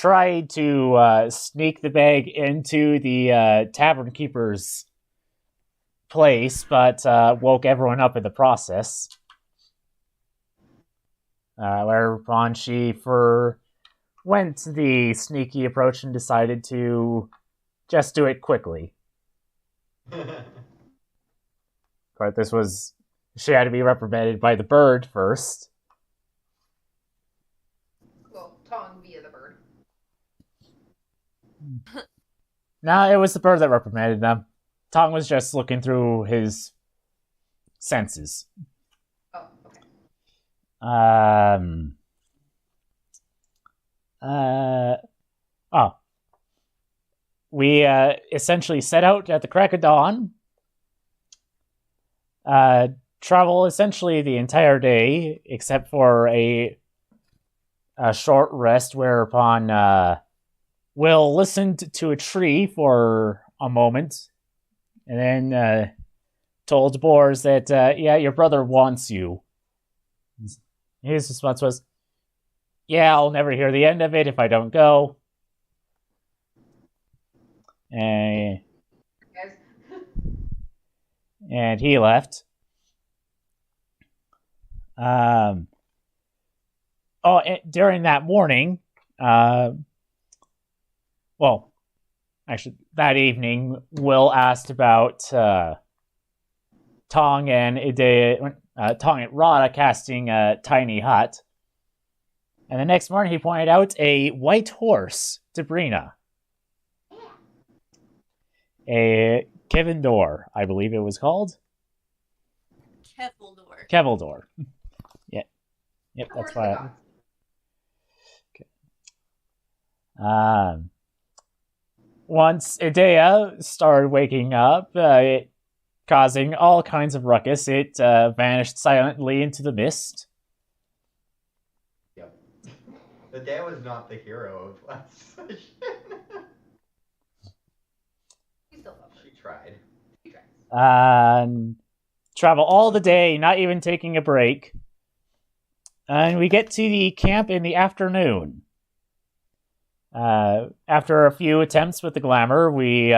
tried to sneak the bag into the tavern keeper's place, but woke everyone up in the process. Whereupon she went the sneaky approach and decided to just do it quickly. But she had to be reprimanded by the bird first. Well, Tong via the bird. No, it was the bird that reprimanded them. Tong was just looking through his senses. Oh, okay. We essentially set out at the crack of dawn. Travel essentially the entire day, except for a short rest, whereupon Will listened to a tree for a moment, and then told Boars that, yeah, your brother wants you. His response was, yeah, I'll never hear the end of it if I don't go. And he left. During that morning, that evening, Will asked about Tong and Rada casting a tiny hut. And the next morning, he pointed out a white horse to Brina. A Kevindor, I believe it was called. Keveldor. Yeah. Yep, that's why. Okay. Once Idea started waking up, causing all kinds of ruckus, it vanished silently into the mist. Yep. Idea was not the hero of last session. She tried. Travel all the day, not even taking a break. And we get to the camp in the afternoon. After a few attempts with the glamour, we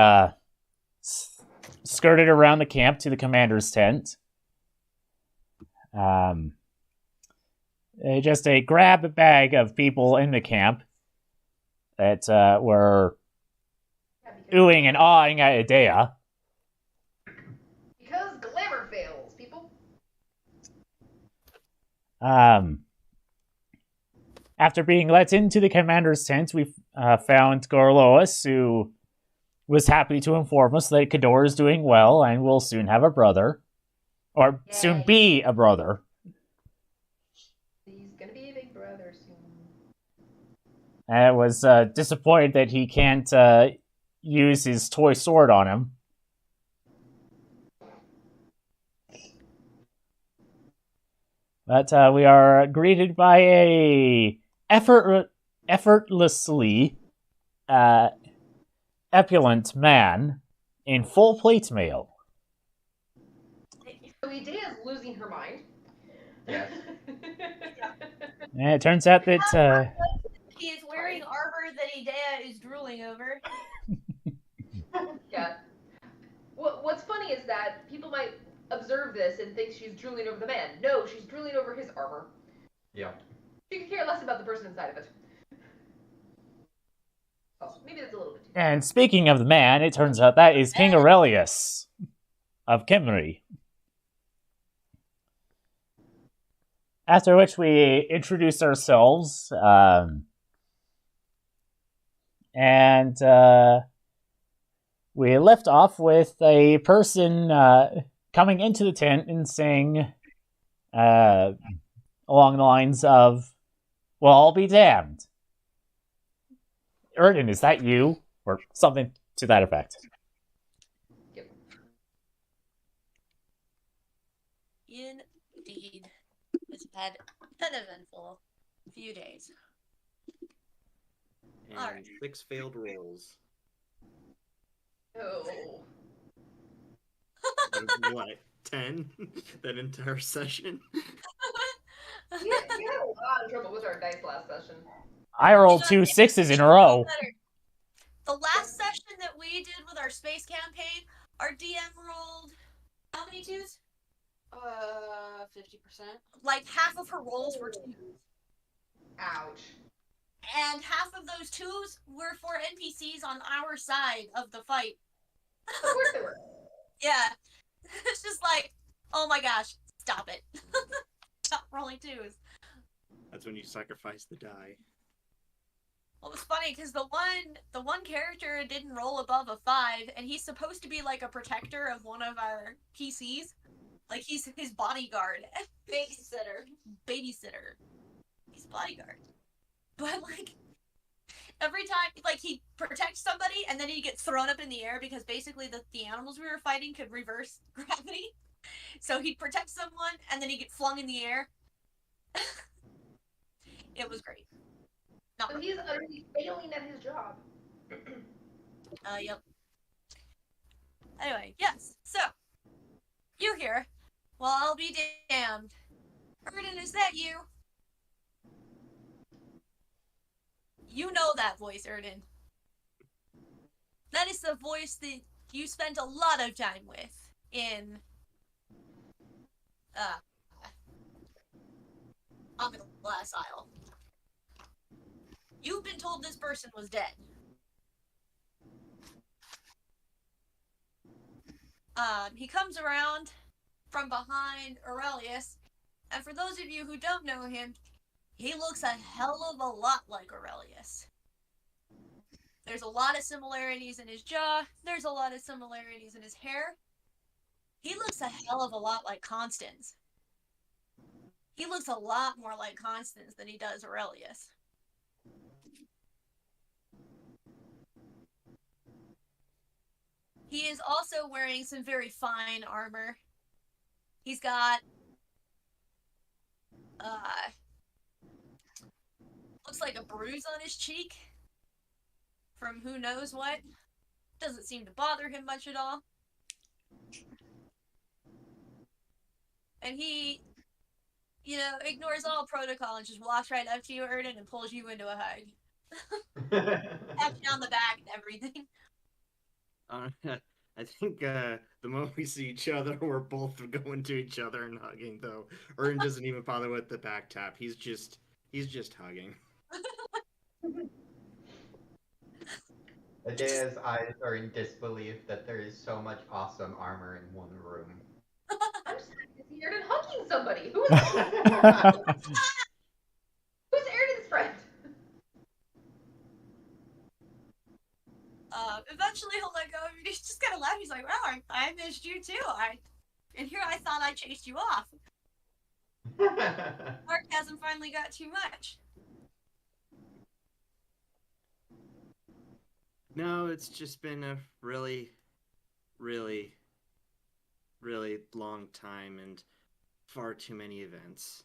skirted around the camp to the commander's tent. Just a grab bag of people in the camp that were oohing and awing at Idea. Because glamour fails, people. After being let into the commander's tent, we found Gorlois, who was happy to inform us that Kador is doing well and will soon have a brother. Or Yay. Soon be a brother. He's gonna be a big brother soon. I was disappointed that he can't use his toy sword on him. But we are greeted by a effortlessly opulent man in full plate mail. So Idea's losing her mind. Yes. And it turns out that he is wearing armor that Idea is drooling over. Yeah. What's funny is that people might observe this and think she's drooling over the man. No, she's drooling over his armor. Yeah. She could care less about the person inside of it. Oh, maybe that's a little bit too. And speaking of the man, it turns out that is King Aurelius of Kimmery. After which we introduce ourselves, and we left off with a person coming into the tent and saying, along the lines of, well, I'll be damned. Erden, is that you? Or something to that effect. Yep. Indeed. It's had an eventful few days. And Alright. 6 failed rolls. Oh. What? 10? That entire session? We had a lot of trouble with our dice last session. I rolled 2 6s in a row. Better. The last session that we did with our space campaign, our DM rolled how many twos? 50%. Like half of her rolls were twos. Ouch. And half of those twos were for NPCs on our side of the fight. Of course they were. Yeah. It's just like, oh my gosh, stop it. Stop rolling twos. That's when you sacrifice the die. Well, it was funny because the one character didn't roll above a 5, and he's supposed to be like a protector of one of our PCs. Like he's his bodyguard. Babysitter. He's bodyguard. But like every time like he protects somebody and then he gets thrown up in the air because basically the animals we were fighting could reverse gravity. So he'd protect someone and then he'd get flung in the air. It was great. So he's utterly failing at his job. Yep. Anyway, yes. So, you here. Well, I'll be damned. Erden, is that you? You know that voice, Erden. That is the voice that you spent a lot of time with in on the glass aisle. You've been told this person was dead. He comes around from behind Aurelius, and for those of you who don't know him, he looks a hell of a lot like Aurelius. There's a lot of similarities in his jaw, there's a lot of similarities in his hair. He looks a hell of a lot like Constance. He looks a lot more like Constance than he does Aurelius. He is also wearing some very fine armor. He's got looks like a bruise on his cheek from who knows what. Doesn't seem to bother him much at all. And he, ignores all protocol and just walks right up to you, Erden, and pulls you into a hug. Taps you on the back and everything. I think the moment we see each other, we're both going to each other and hugging. Though Ern doesn't even bother with the back tap. He's just hugging. Adea's eyes are in disbelief that there is so much awesome armor in one room. I'm just happy to see Erden hugging somebody. Who's Erden's friend? Eventually he'll let go of you. He's just gonna laugh. He's like, well, I missed you too. And here I thought I chased you off. Sarcasm finally got too much. No, it's just been a really, really, really long time and far too many events.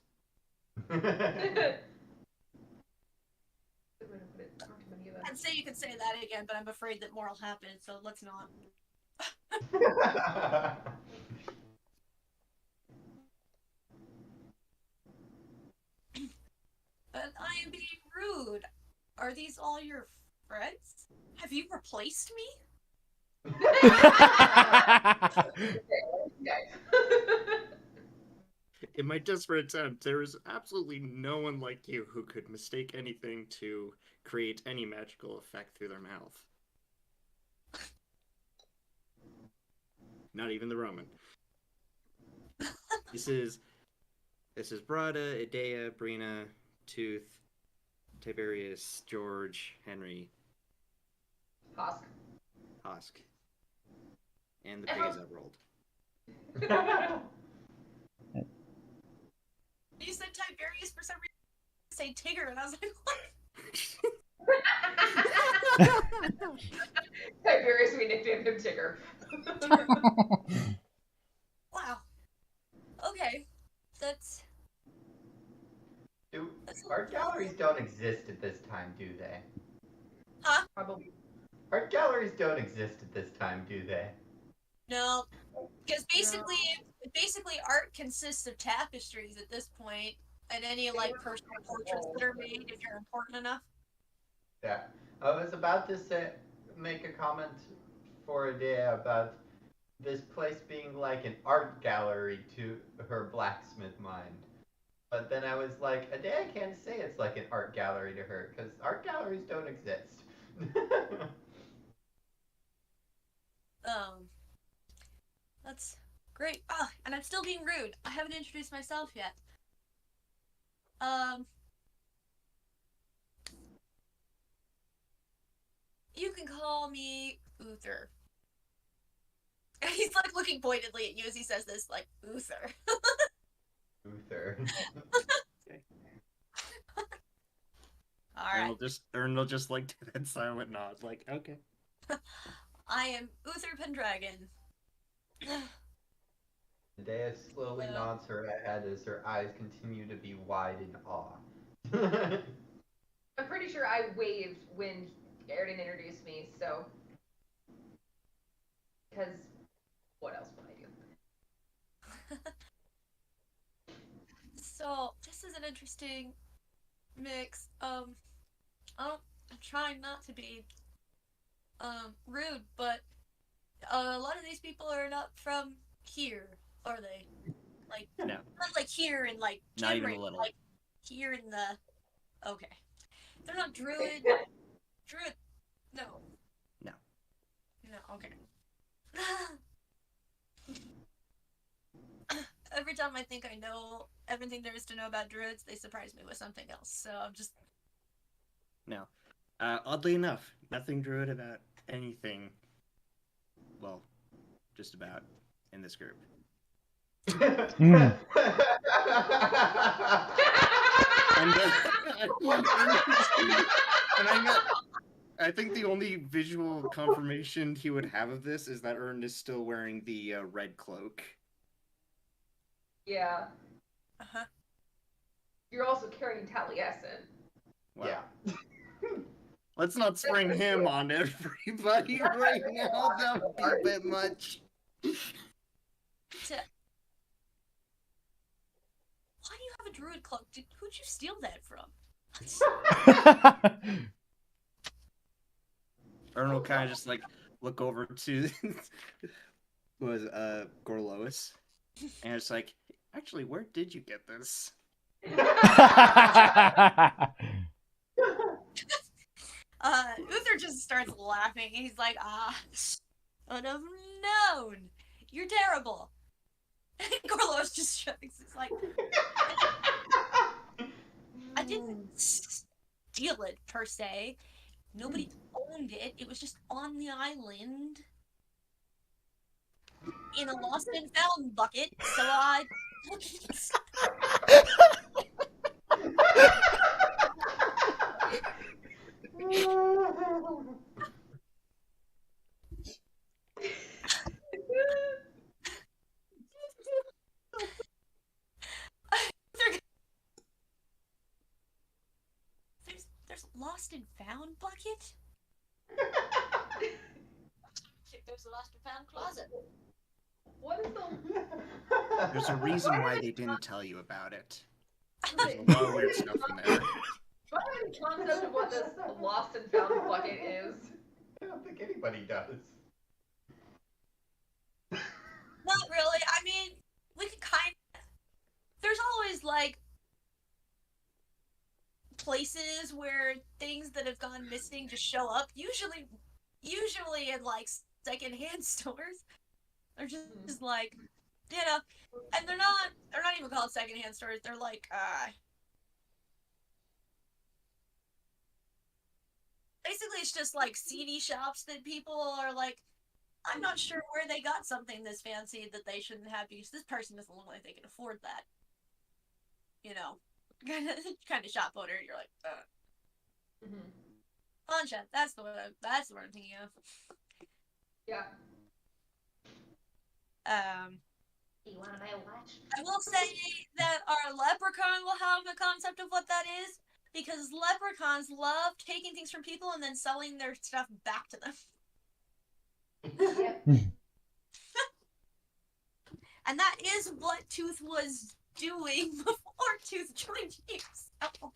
I'd say you could say that again, but I'm afraid that more will happen, so let's not. But I am being rude. Are these all your friends? Have you replaced me? In my desperate attempt, there is absolutely no one like you who could mistake anything to create any magical effect through their mouth. Not even the Roman. This is Brada, Idea, Brina, Tooth, Tiberius, George, Henry, Hosk. And the pig is uprolled. You said Tiberius for some reason. Say Tigger, and I was like, what? Tiberius, we nicknamed him Tigger. Wow. Okay. That's Art galleries don't exist at this time, do they? Huh? Probably. Art galleries don't exist at this time, do they? no. Because basically art consists of tapestries at this point, and any like personal portraits that are made if you're important enough. Yeah. I was about to make a comment for a day about this place being like an art gallery to her blacksmith mind. But then I was like, a day I can't say it's like an art gallery to her, because art galleries don't exist. Um, that's great. Ah, and I'm still being rude. I haven't introduced myself yet. Um, you can call me Uther. And he's like looking pointedly at you as he says this, like Uther. Uther. All right. Ern will just like do that silent nod, like, okay. I am Uther Pendragon. Dea slowly Well. nods her head as her eyes continue to be wide in awe. I'm pretty sure I waved when Airden introduced me, so. Because what else would I do? So this is an interesting mix. I'm trying not to be rude, but a lot of these people are not from here, are they? Like, No. not like here in like Not even a Cameron, little. like here in the. Okay, they're not druid. Druid, no. No. No. Okay. Every time I think I know everything there is to know about druids, they surprise me with something else. So I'm just. No. Oddly enough, nothing druid about anything. Well, just about in this group. Mm. I think the only visual confirmation he would have of this is that Ern is still wearing the red cloak. Yeah. Uh-huh. You're also carrying Taliesin. Wow. Yeah. Let's not spring him on everybody right now. That would be a bit much. Why do you have a druid cloak? Who'd you steal that from? Ern will kind of just like look over to Gorlois, and it's like, actually, where did you get this? Uther just starts laughing. He's like, I'd have known. You're terrible. And Gorlois just shrugs. He's like, I didn't steal it per se. Nobody owned it. It was just on the island in a lost and found bucket. So I took it. There's lost and found bucket. There's a lost and found closet. What is the? There's a reason why they didn't tell you about it. There's a lot of weird stuff in there. What is the concept of what this lost and found bucket is? I don't think anybody does. Not really. I mean, we could kind of. There's always like places where things that have gone missing just show up. Usually in like secondhand stores. They're just like, you know, and they're not even called secondhand stores. They're like, basically it's just like CD shops that people are like, I'm not sure where they got something this fancy that they shouldn't have because this person doesn't look like they can afford that. You know, kind of shop owner. You're like, Mm-hmm. pawn shop. That's the word I'm thinking of. Yeah. You want to buy a watch? I will say that our leprechaun will have a concept of what that is because leprechauns love taking things from people and then selling their stuff back to them. Yep. And that is what Tooth was doing before Tooth joined you. So.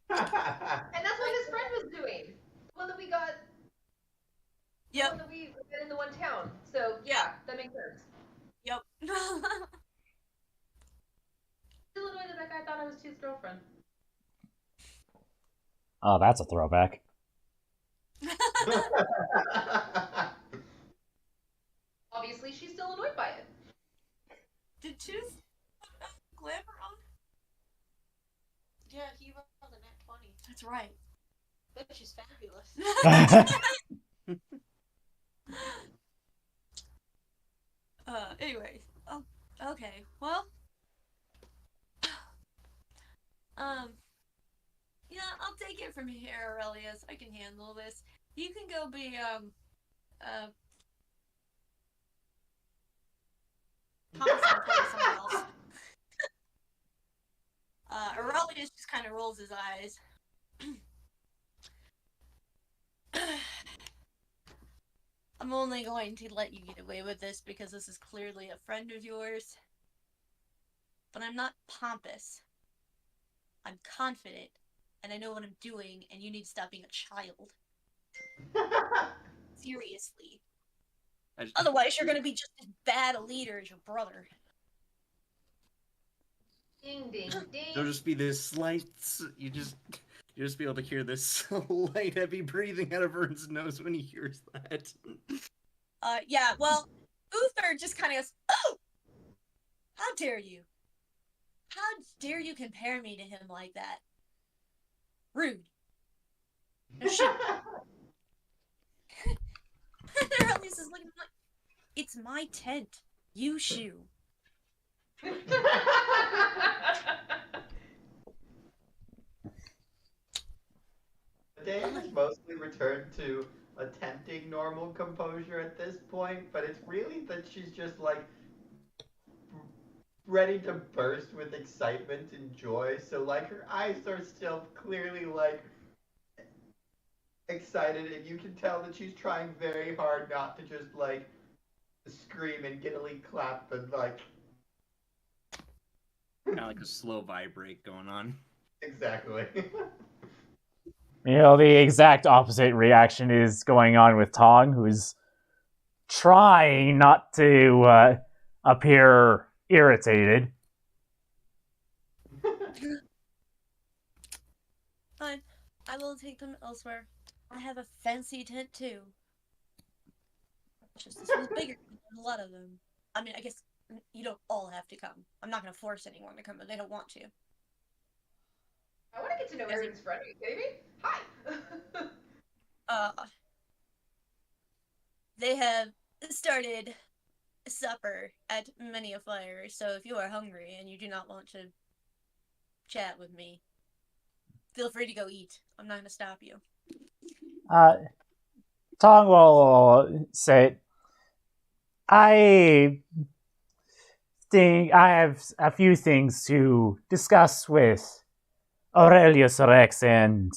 And that's what his friend was doing. one that we got. The Yep. one that we got in the one town. So yeah, that makes sense. Yep. Still annoyed that guy thought I was his girlfriend. Oh, that's a throwback. Obviously, she's still annoyed by it. Did Tooth glamour on? Yeah, he rolled a nat 20. That's right. But she's fabulous. Anyways. Oh, okay. Well. Yeah, I'll take it from here, Aurelius. I can handle this. You can go be, Thomas and play with someone else. Aurelius just kind of rolls his eyes. I'm only going to let you get away with this because this is clearly a friend of yours. But I'm not pompous. I'm confident, and I know what I'm doing, and you need to stop being a child. Seriously. Otherwise, you're gonna be just as bad a leader as your brother. Ding, ding, ding. There'll just be this slight. You just be able to hear this slight heavy breathing out of Vern's nose when he hears that. Yeah. Well, Uther just kind of goes, "Oh, how dare you? How dare you compare me to him like that? Rude." And shoot. Aurelius is looking like, "It's my tent. You shoo." Day has mostly returned to attempting normal composure at this point, but it's really that she's just like ready to burst with excitement and joy. So like her eyes are still clearly like excited, and you can tell that she's trying very hard not to just like scream and giddily clap and like Kind of like a slow vibrate going on. exactly. You know, the exact opposite reaction is going on with Tong, who's trying not to appear irritated. Fine. I will take them elsewhere. I have a fancy tent too. Just this one's bigger. There's a lot of them. I mean, I guess you don't all have to come. I'm not gonna force anyone to come if they don't want to. I want to get to know Aaron's friend. Are you kidding me? Hi. They have started supper at many a fire, so if you are hungry and you do not want to chat with me, feel free to go eat. I'm not gonna stop you. Tong will say, I think I have a few things to discuss with Aurelius Rex and,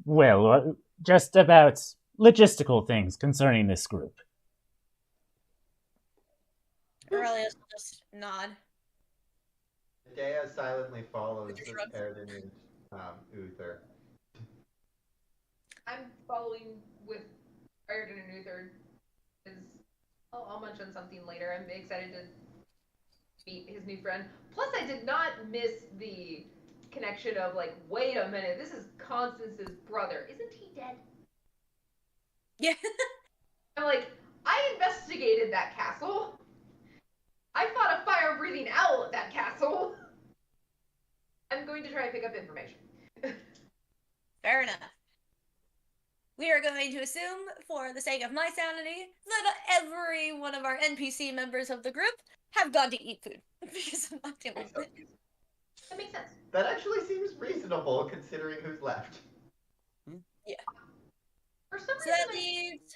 well, just about logistical things concerning this group. Aurelius will just nod. Dea silently follows Uther shrugs. Erden and Uther. I'm following with Ayrton and Uther. I'll mention something later. I'm excited to meet his new friend. Plus, I did not miss the connection of like, wait a minute, this is Constance's brother. Isn't he dead? Yeah. I'm like, I investigated that castle. I fought a fire-breathing owl at that castle. I'm going to try and pick up information. Fair enough. We are going to assume, for the sake of my sanity, that every one of our NPC members of the group have gone to eat food. Because I'm not dealing with it. That makes sense. That actually seems reasonable considering who's left. Yeah. For some So reason, that leaves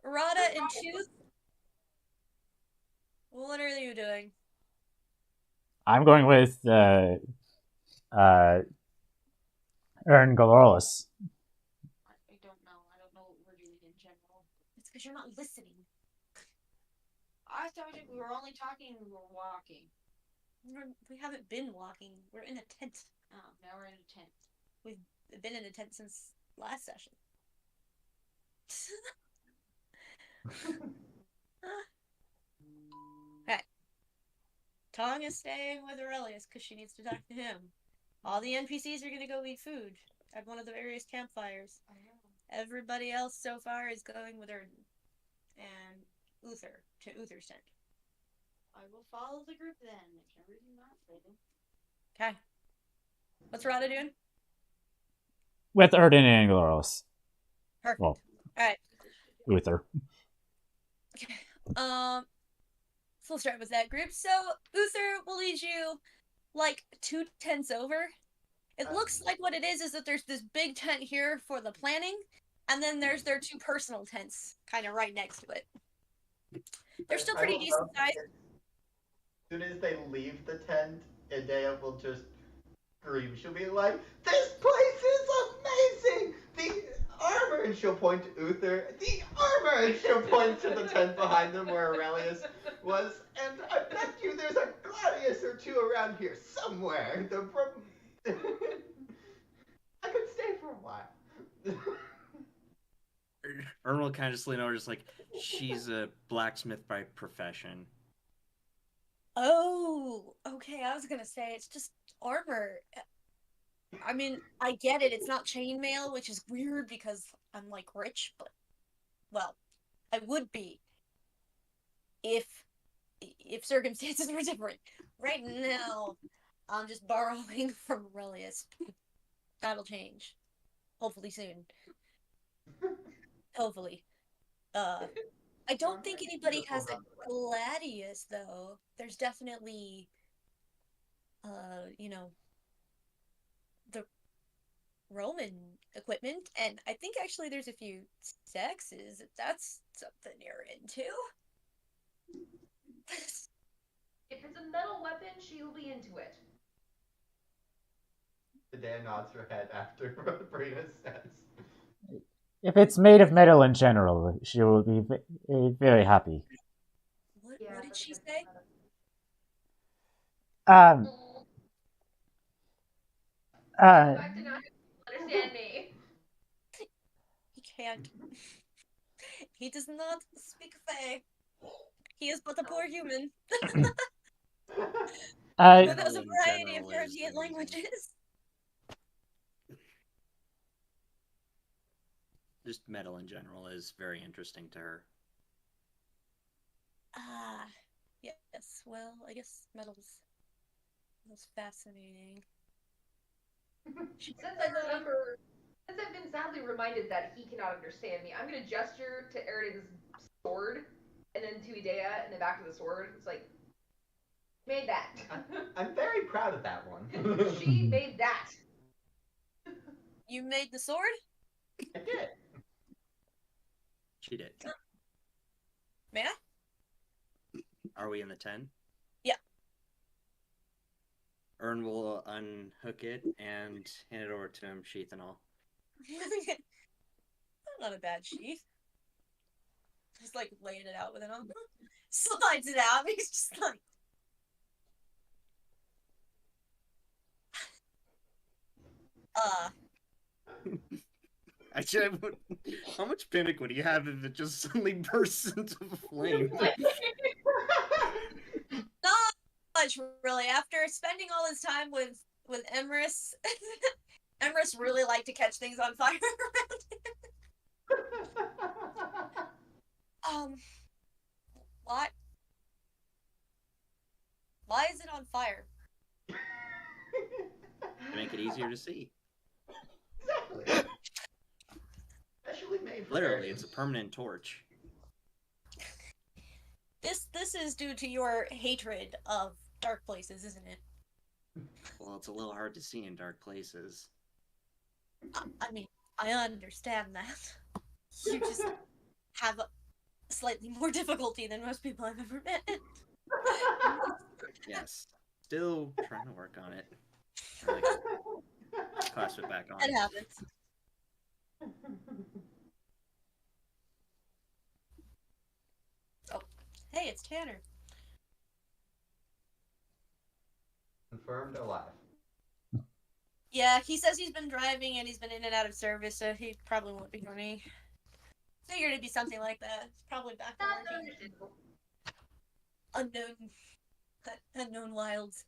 Rada and Tooth. What are you doing? I'm going with Ern Galoros. I don't know. I don't know what we're doing in general. It's because you're not listening. I thought we were only talking when we were walking. We haven't been walking. We're in a tent. Oh, now we're in a tent. We've been in a tent since last session. Okay. Tong is staying with Aurelius because she needs to talk to him. All the NPCs are gonna go eat food at one of the various campfires. Everybody else so far is going with Erden and Uther to Uther's tent. I will follow the group then, if everything's not fitting. Okay. What's Rada doing? With Erden and Angloros. Perfect. Well, Alright. Uther. Okay. So we'll start with that group. So Uther will lead you like 2 tents over. It looks like what it is that there's this big tent here for the planning, and then there's their 2 personal tents kind of right next to it. They're still pretty decent sized. As soon as they leave the tent, Idea will just scream. She'll be like, "This place is amazing! The armor!" And she'll point to Uther. "The armor!" And she'll point to the tent behind them where Aurelius was. "And I bet you there's a gladius or 2 around here somewhere. I could stay for a while." Ern will kind of just lean over, just like, she's a blacksmith by profession. Oh, okay. I was gonna say it's just armor. I mean, I get it. It's not chainmail, which is weird because I'm like rich, but well, I would be if circumstances were different. Right now, I'm just borrowing from Aurelius. That'll change, hopefully soon. Hopefully. I don't think anybody has a gladius though. There's definitely, the Roman equipment, and I think actually there's a few sexes. If that's something you're into. If it's a metal weapon, she'll be into it. Idea nods her head after Brina says. If it's made of metal in general, she will be very happy. What did she say? Um. Back to not understand me. He can't. He does not speak Fae. He is but a poor human. Who knows a variety of European languages. Just metal in general is very interesting to her. Yes. Well, I guess metal's fascinating. Since I've been sadly reminded that he cannot understand me, I'm gonna gesture to Eridan's sword, and then to Idea, and then back to the sword. It's like, made that. I'm very proud of that one. She made that. You made the sword? I did. She did. May I? Are we in the tent? Yeah. Ern will unhook it and hand it over to him, sheath and all. Not a bad sheath. Just like laying it out with it on. Slides it out. He's just like. Actually, how much panic would you have if it just suddenly bursts into flame? Not much, really. After spending all his time with Emrys, Emrys really liked to catch things on fire around him. Why? Why is it on fire? To make it easier to see. Exactly. Especially made for Literally, it's a permanent torch. This is due to your hatred of dark places, isn't it? Well, it's a little hard to see in dark places. I mean, I understand that. You just have a slightly more difficulty than most people I've ever met. Yes. Still trying to work on it. Like, clasp it back on. It happens. Oh, hey, it's Tanner. Confirmed alive. Yeah, he says he's been driving and he's been in and out of service, so he probably won't be joining. Figured it'd be something like that. It's probably back to That's working. understandable. Unknown wilds.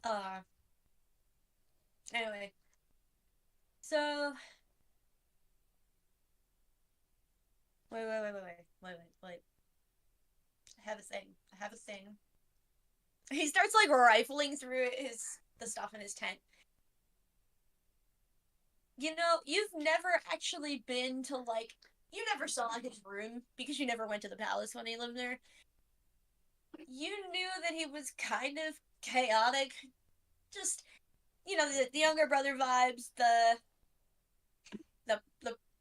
Uh. Anyway, so wait. I have a thing. He starts like rifling through the stuff in his tent. You know, you've never actually been to like you never saw his room because you never went to the palace when he lived there. You knew that he was kind of chaotic. Just the younger brother vibes, the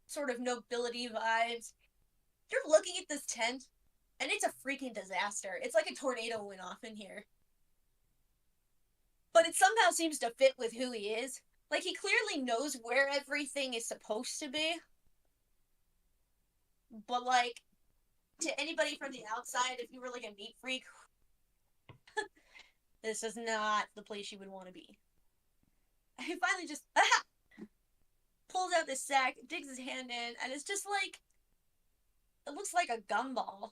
sort of nobility vibes. You're looking at this tent, and it's a freaking disaster. It's like a tornado went off in here. But it somehow seems to fit with who he is. Like, he clearly knows where everything is supposed to be. But, like, to anybody from the outside, if you were like a neat freak, this is not the place you would want to be. And he finally just pulls out this sack, digs his hand in, and it's just like it looks like a gumball.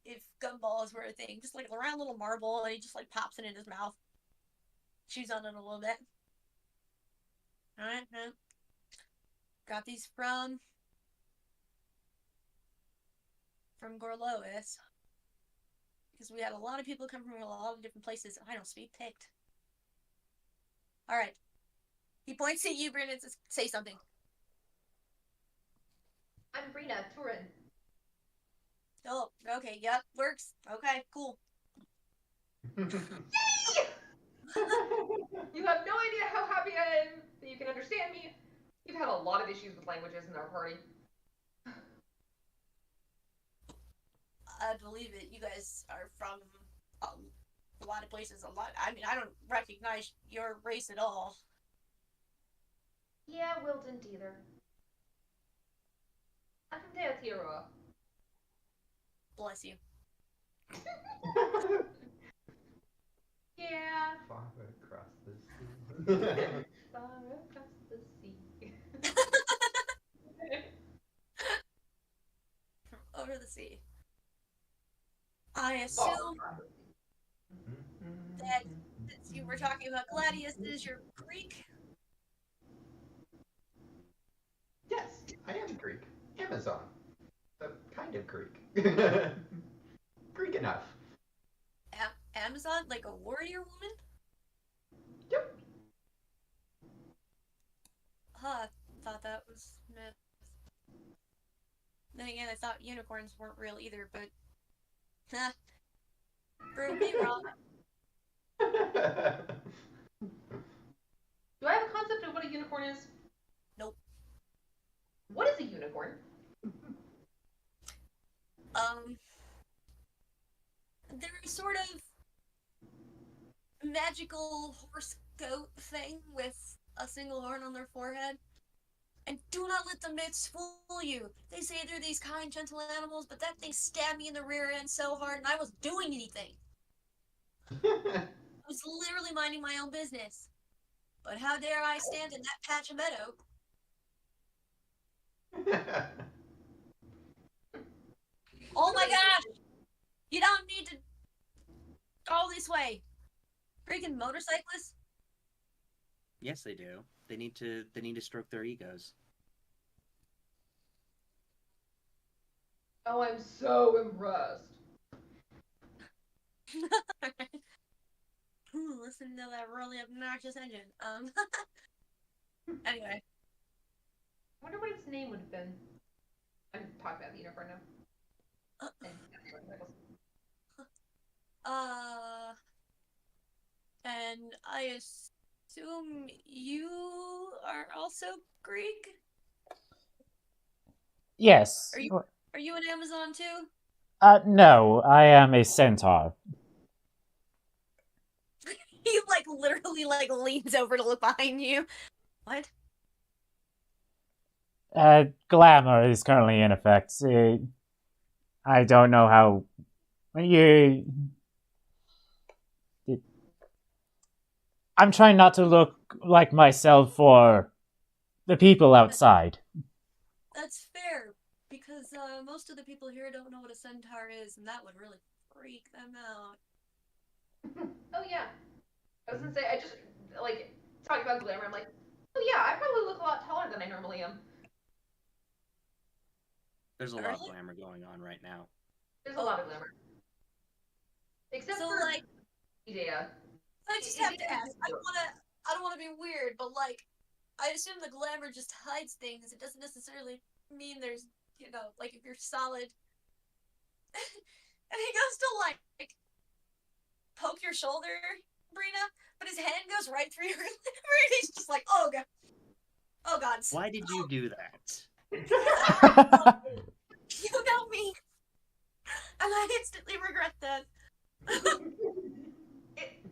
If gumballs were a thing, just like a round little marble, and he just like pops it in his mouth, chews on it a little bit. All right, got these from Gorlois because we had a lot of people come from a lot of different places. I don't speak Pict. All right, he points at you, Brandon, and says, "Say something." I'm Brina Turin. Oh, okay, yep, works. Okay, cool. You have no idea how happy I am that you can understand me. You've had a lot of issues with languages in our party. I believe it. You guys are from a lot of places. I mean, I don't recognize your race at all. Yeah, Will didn't either. I'm from Teotihuacan. Bless you. Yeah. Far across the sea. Far across the sea. Over the sea. I assume that since you were talking about Gladius, is your Greek? Yes, I am Greek. Amazon. Kind of Greek. Greek enough. Amazon? Like a warrior woman? Yep. Huh, thought that was myth. Then again, I thought unicorns weren't real either, but... Huh. Prove me wrong. Do I have a concept of what a unicorn is? Nope. What is a unicorn? They're a sort of magical horse goat thing with a single horn on their forehead. And do not let the myths fool you. They say they're these kind, gentle animals, but that thing stabbed me in the rear end so hard, and I wasn't doing anything. I was literally minding my own business. But how dare I stand in that patch of meadow? Oh my gosh! You don't need to go this way. Freaking motorcyclists? Yes, they do. They need to stroke their egos. Oh, I'm so impressed. Listen to that really obnoxious engine. Anyway. I wonder what its name would have been. I'm talking about the unicorn now. And I assume you are also Greek? Yes. Are you an Amazon too? No, I am a centaur. He like literally like leans over to look behind you. What? Glamour is currently in effect. I don't know how. I'm trying not to look like myself for the people outside. That's fair, because most of the people here don't know what a centaur is, and that would really freak them out. Oh yeah. I was gonna say I just like talking about glamour. I'm like, oh yeah, I probably look a lot taller than I normally am. There's a lot of Really? glamour going on right now. There's a lot of glamour, except So, for like, Idea. I just have to ask. I don't want to be weird, but like, I assume the glamour just hides things. It doesn't necessarily mean there's, like if you're solid. And he goes to like poke your shoulder, Brina, but his hand goes right through your. And he's just like, oh god, Why did you do that? you know me, and I instantly regret that.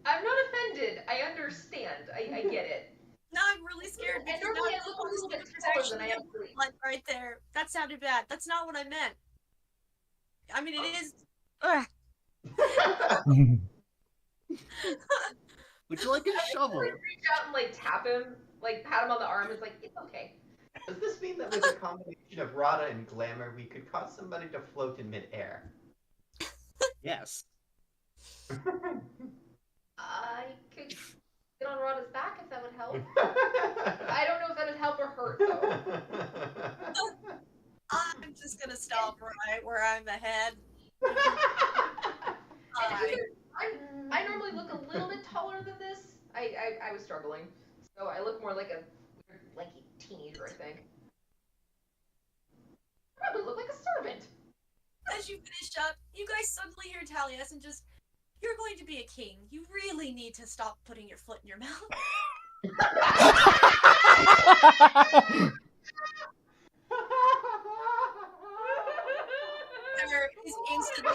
I'm not offended. I understand. I get it. Now I'm really scared And because now normally I I look a want to little see bit if there's taller than I actually actually. like right there. That sounded bad. That's not what I meant. I mean, it is. Ugh. Would you like a shovel? Reach out and like tap him, like pat him on the arm. It's like it's okay. Does this mean that with a combination of Rada and Glamour, we could cause somebody to float in midair? Yes. I could get on Rada's back if that would help. I don't know if that would help or hurt though. I'm just gonna stop right where I'm ahead. I normally look a little bit taller than this. I was struggling, so I look more like a weird, lanky teenager. I think. I probably look like a servant. As you finish up, you guys suddenly hear Talias and just, you're going to be a king. You really need to stop putting your foot in your mouth. There is instantly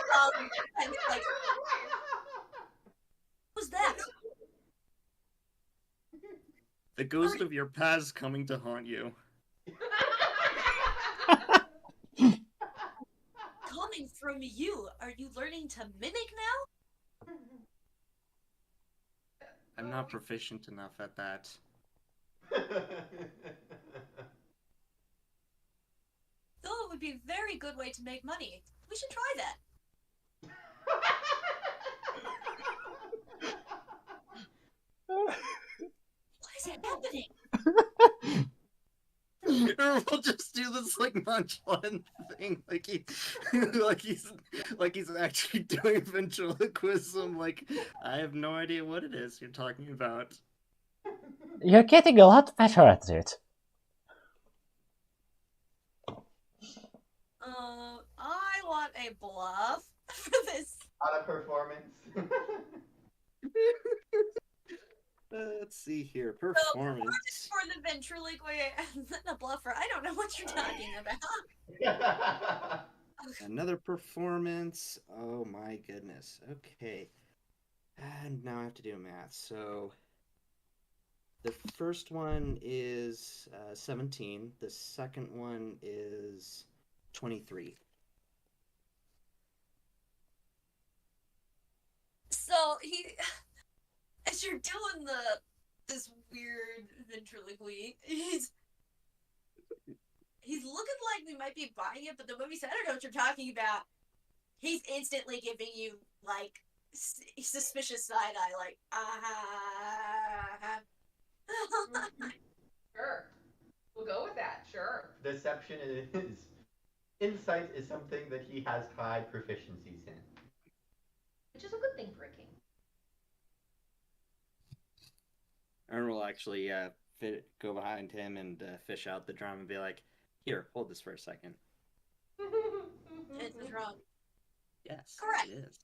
and like, who's that? The ghost of your past coming to haunt you. Coming from you. Are you learning to mimic now? I'm not proficient enough at that. Though it would be a very good way to make money. We should try that. What is happening? We'll just do this like nonchalant thing, like he's actually doing ventriloquism. Like, I have no idea what it is you're talking about. You're getting a lot better at it. I want a bluff for this. Not a performance. Let's see here. Performance. For the ventriloquy and the bluffer. I don't know what you're talking about. Another performance. Oh my goodness. Okay. And now I have to do math. So the first one is 17. The second one is 23. So as you're doing this weird ventriloquy, he's looking like we might be buying it, but the movie said, I don't know what you're talking about. He's instantly giving you like suspicious side eye, like Sure, we'll go with that. Sure. Deception is. Insight is something that he has high proficiencies in. Which is a good thing for a king. Ern will actually go behind him and fish out the drum and be like, "Here, hold this for a second." It's the drum. Yes, Correct. it is.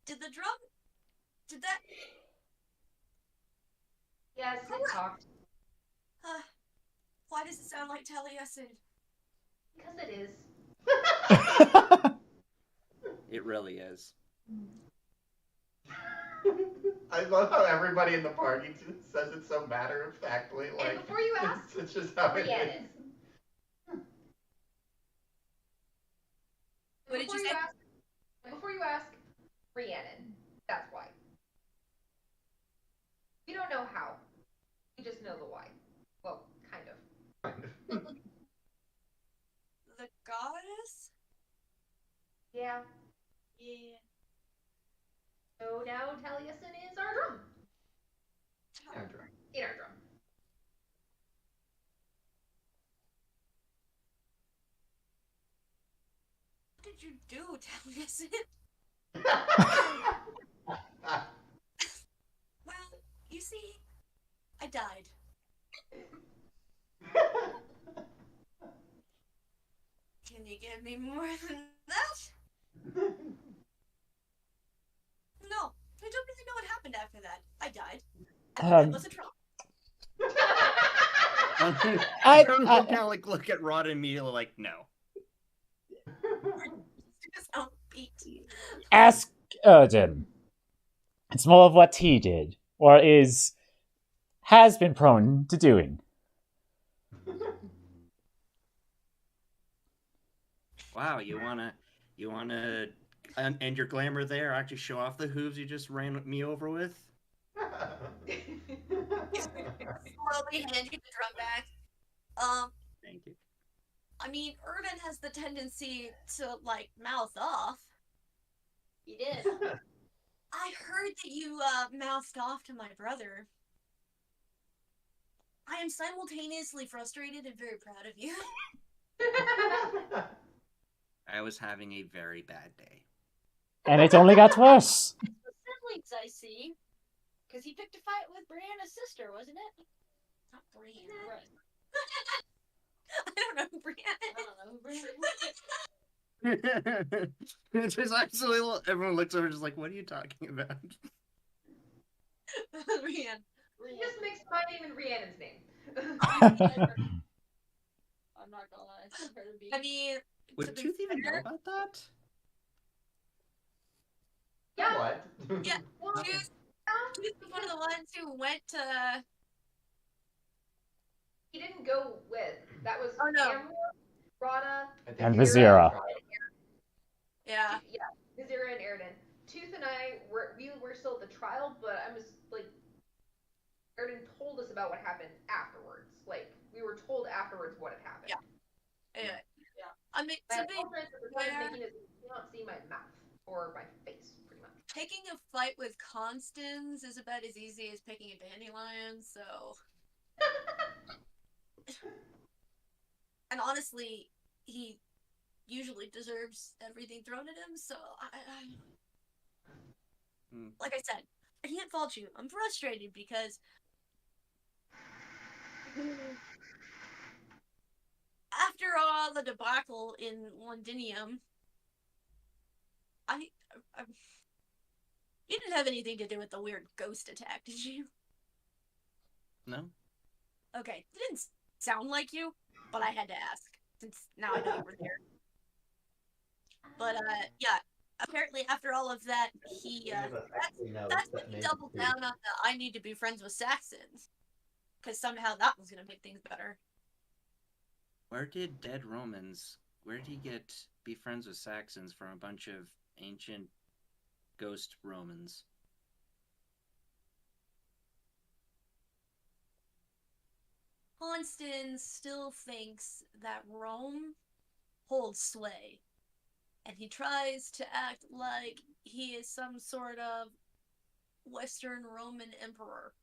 Did that? Yes, it talked. Why does it sound like Taliesin? Because it is. It really is. I love how everybody in the party just says it so matter of factly. Like, And before you ask, it's just how it Rhiannon. is. What did you say? Before you ask, Rhiannon. That's why. We don't know how. We just know the why. Well, kind of. The goddess? Yeah. Yeah. So now Taliesin is our drum. Andrew. In our drum. What did you do, Taliesin? Well, you see, I died. Can you give me more than that? No, I don't really know what happened after that. I died. And it was a trump. I- Everyone I- kind of like look at Rod and immediately like, no. Just don't beat. Ask Erdem. It's more of what he did, or has been prone to doing. Wow, you wanna end your glamour there? Actually, show off the hooves you just ran me over with. Slowly hand you the drum back. Thank you. I mean, Erden has the tendency to, like, mouth off. He did. I heard that you, mouthed off to my brother. I am simultaneously frustrated and very proud of you. I was having a very bad day. And it only got worse. The siblings, I see. Because he picked a fight with Brianna's sister, wasn't it? Not Brianna. Right. I don't know who I Brianna don't know who Brianna is. It's just absolutely everyone looks over just like, what are you talking about? Brianna. You just mixed my name and Rhiannon's name. I'm not gonna lie. It's better to be. I mean, Would to be Tooth even know fair, about that? Yeah. What? Yeah. Well, Tooth was one of the ones who went to. he didn't go with. That was Oh, no. Amror, Rada, I think And he's Vizira. right. Yeah. Yeah, Vizira and Erden. Tooth and I were still at the trial, but I was like, Erden told us about what happened afterwards. Like we were told afterwards what had happened. Yeah. Anyway. Yeah. I mean, I to be apologize for the point of fair, making it so you cannot see my mouth or my face, pretty much. picking a fight with Constance is about as easy as picking a dandelion, so. And honestly, he usually deserves everything thrown at him, so like I said, I can't fault you. I'm frustrated because after all the debacle in Londinium, I you didn't have anything to do with the weird ghost attack, did you? No. Okay, it didn't sound like you, but I had to ask since now I know you were there. But yeah, apparently after all of that, he that's when he doubled down on the I need to be friends with Saxons, because somehow that was gonna make things better. Where did he get be friends with Saxons from a bunch of ancient ghost Romans? Constance still thinks that Rome holds sway, and he tries to act like he is some sort of Western Roman emperor.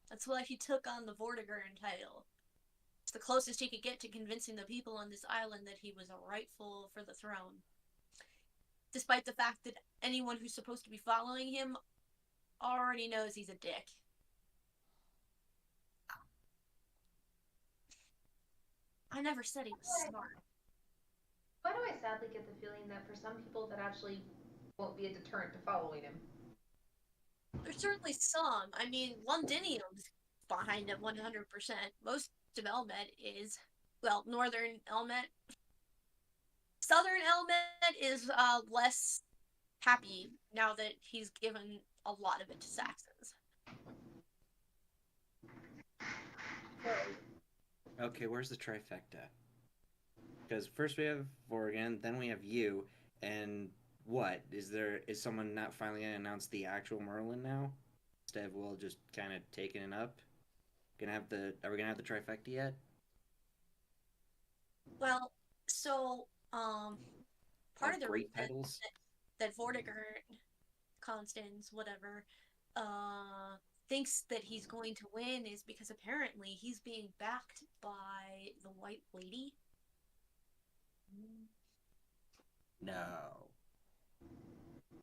That's why he took on the Vortigern title. It's the closest he could get to convincing the people on this island that he was rightful for the throne. Despite the fact that anyone who's supposed to be following him already knows he's a dick. I never said he was smart. Why do I sadly get the feeling that for some people that actually won't be a deterrent to following him? There's certainly some. I mean, Londinium's behind it 100%. Most of Elmet is, well, Northern Elmet. Southern Elmet is less happy now that he's given a lot of it to Saxons. Okay, where's the trifecta? Because first we have Vorgan, then we have you, and what is someone not finally gonna announce the actual Merlin now? Instead of Will just kind of taking it up. Are we gonna have the trifecta yet? Well, so part Of of the great reason titles. that Vortigern, Constance, whatever, thinks that he's going to win is because apparently he's being backed by the White Lady. No.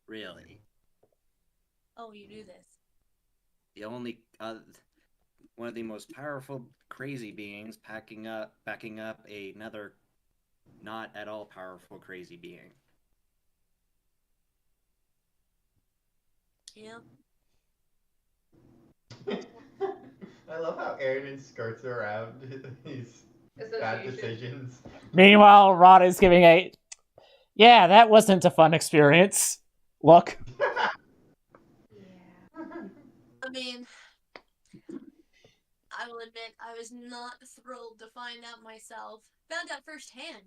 Really. Oh, you knew this. The only one of the most powerful crazy beings backing up another not at all powerful crazy being. Yeah. I love how Aaron skirts around these bad Association. decisions. Meanwhile, Rod is giving a, yeah, that wasn't a fun experience. Look. Yeah. I mean, I will admit I was not thrilled to find out myself. Found out firsthand.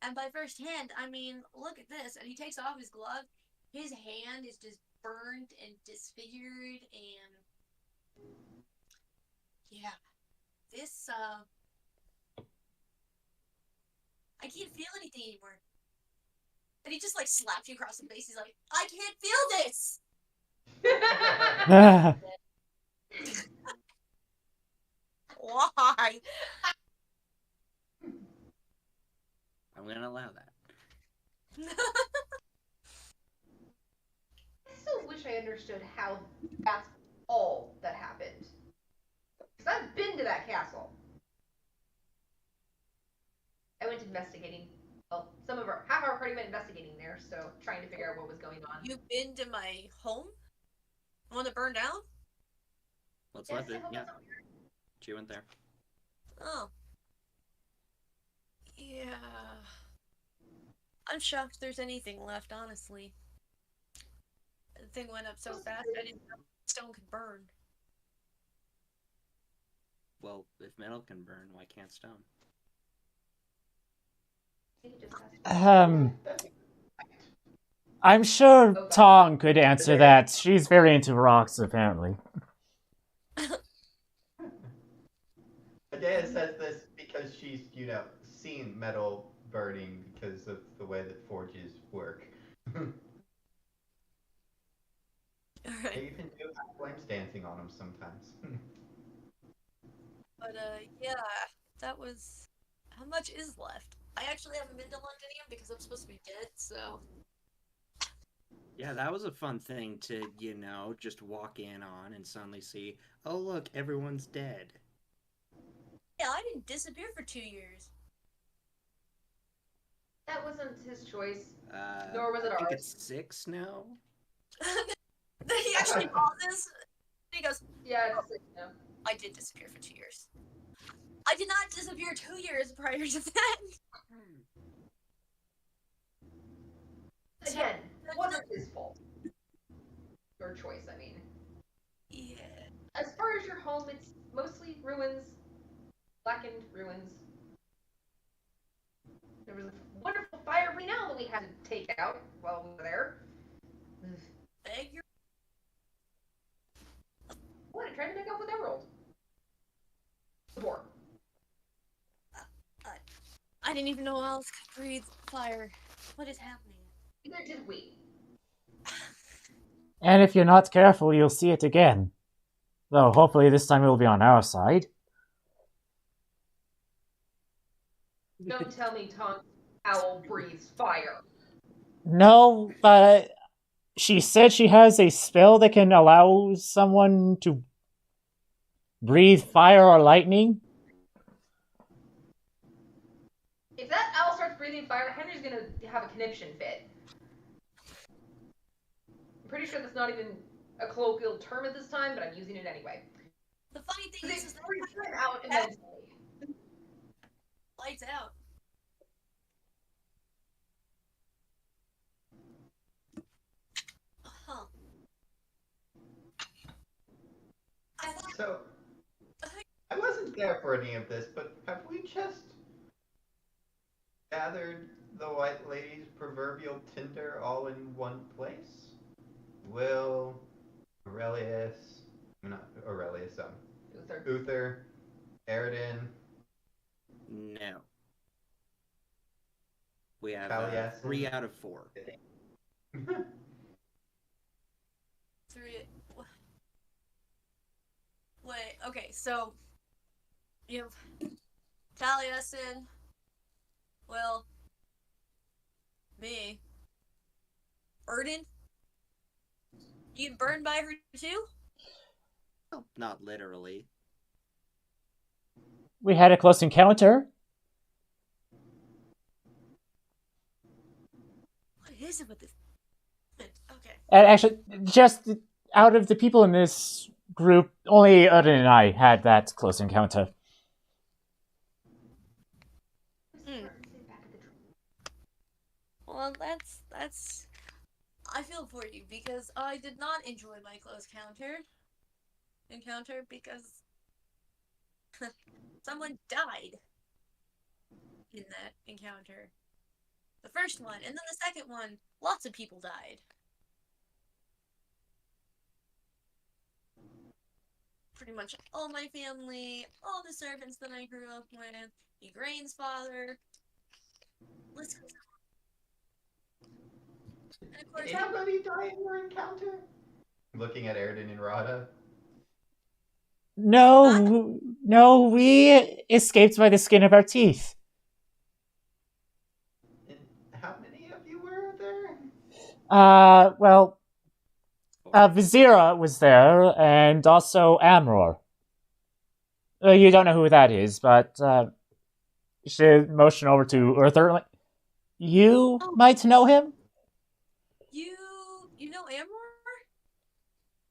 And by firsthand, I mean, look at this. And he takes off his glove. His hand is just burned and disfigured. And yeah, this, I can't feel anything anymore. And he just like slapped you across the face. He's like, I can't feel this. Why? I'm gonna allow that. I still wish I understood how that's all that happened. Because I've been to that castle. I went investigating. Well, half our party went investigating there, so trying to figure out what was going on. You've been to my home? The one that burned down? What's Yes, left I of hope yeah. that's not weird. She went there. Oh. Yeah. I'm shocked there's anything left, honestly. The thing went up so fast, I didn't know stone could burn. Well, if metal can burn, why can't stone? I think it just has to. I'm sure Okay. Tong could answer that. She's very into rocks, apparently. Adea says this because she's, seen metal burning because of the way that forges work. Alright. They even do have flames dancing on them sometimes. But, yeah, that was... How much is left? I actually haven't been to Londonium because I'm supposed to be dead, so... Yeah, that was a fun thing to, just walk in on and suddenly see, oh look, everyone's dead. Yeah, I didn't disappear for 2 years. That wasn't his choice. Uh, Nor was it I think ours. it's 6 now. Then he actually pauses. And he goes, Yeah, it's like, I did disappear for 2 years. I did not disappear 2 years prior to that. Again, it wasn't his fault. Your choice, I mean. Yeah. As far as your home, it's mostly ruins. Blackened ruins. There was a wonderful fire renown that we had to take out while we were there. Beg your... What? I tried to make up with Emerald. Before. I didn't even know else could breathe fire. What is happening? Neither did we. And if you're not careful, you'll see it again. Though, hopefully this time it will be on our side. Don't tell me Tongue Owl breathes fire. No, but she said she has a spell that can allow someone to breathe fire or lightning. If that owl starts breathing fire, Henry's gonna have a conniption fit. I'm pretty sure that's not even a colloquial term at this time, but I'm using it anyway. The funny thing They is that freak him out immensely. lights out. Huh. So, I wasn't there for any of this, but have we just gathered the White Lady's proverbial Tinder all in one place? Will, Aurelius, not Aurelius, Uther. Uther, Aridin, No. We have Taliesin. 3 out of 4. Three. Wait. Okay. So you have Taliesin, Will, me, Erden. You get burned by her too? Oh, not literally. We had a close encounter. What is it with this? Okay. And actually, just out of the people in this group, only Odin and I had that close encounter. Well, that's. I feel for you because I did not enjoy my close encounter because someone died in that encounter. The first one, and then the second one, lots of people died. Pretty much all my family, all the servants that I grew up with, Igraine's father. List goes on. And of course, Did anybody die in your encounter? Looking at Aridin and Rada. No, we escaped by the skin of our teeth. And how many of you were there? Well, Vizira was there, and also Amror. You don't know who that is, but you should motion over to Uther. You might know him. You know Amor?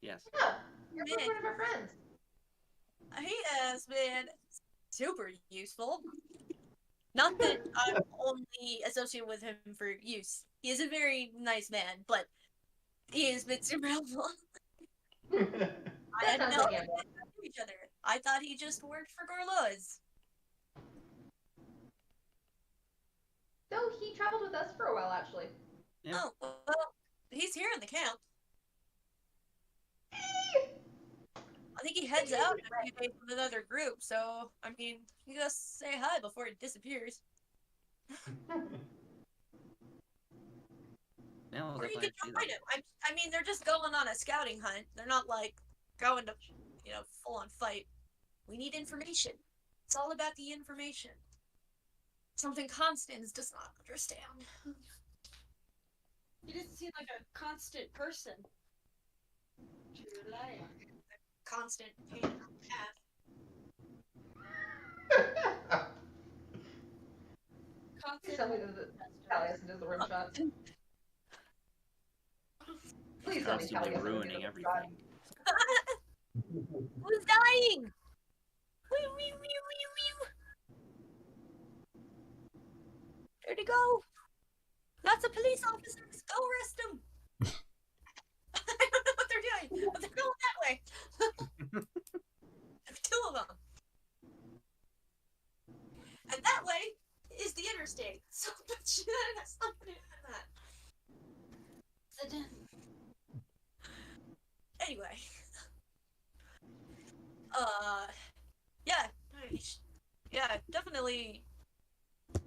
Yes. Yeah, you're one of our friends. He has been super useful. Not that I'm only associated with him for use. He is a very nice man, but he has been super helpful. I had sounds no like idea Amor. they knew each other. I thought he just worked for Gorloz. So he traveled with us for a while, actually. Yeah. Oh, well, he's here in the camp. I think he heads out in a few days with another group, so, I mean, you just say hi before he disappears. No, Or you that's can join him. I mean, they're just going on a scouting hunt. They're not, like, going to, full-on fight. We need information. It's all about the information. Something Constance does not understand. He doesn't seem like a constant person to rely on. Constant pain in the ass. Please tell me that Taliesin does the rim shot. Please tell me Constantly Taliesin ruining does the rim shot. everything. Who's dying? Wee, wee, wee, wee, wee. Where'd he go? Lots of police officers. Go arrest him. I don't know what they're doing, but they're going that way. There's 2 of them. And that way is the interstate. So much that's not going to do that. Anyway. Yeah. Yeah, definitely.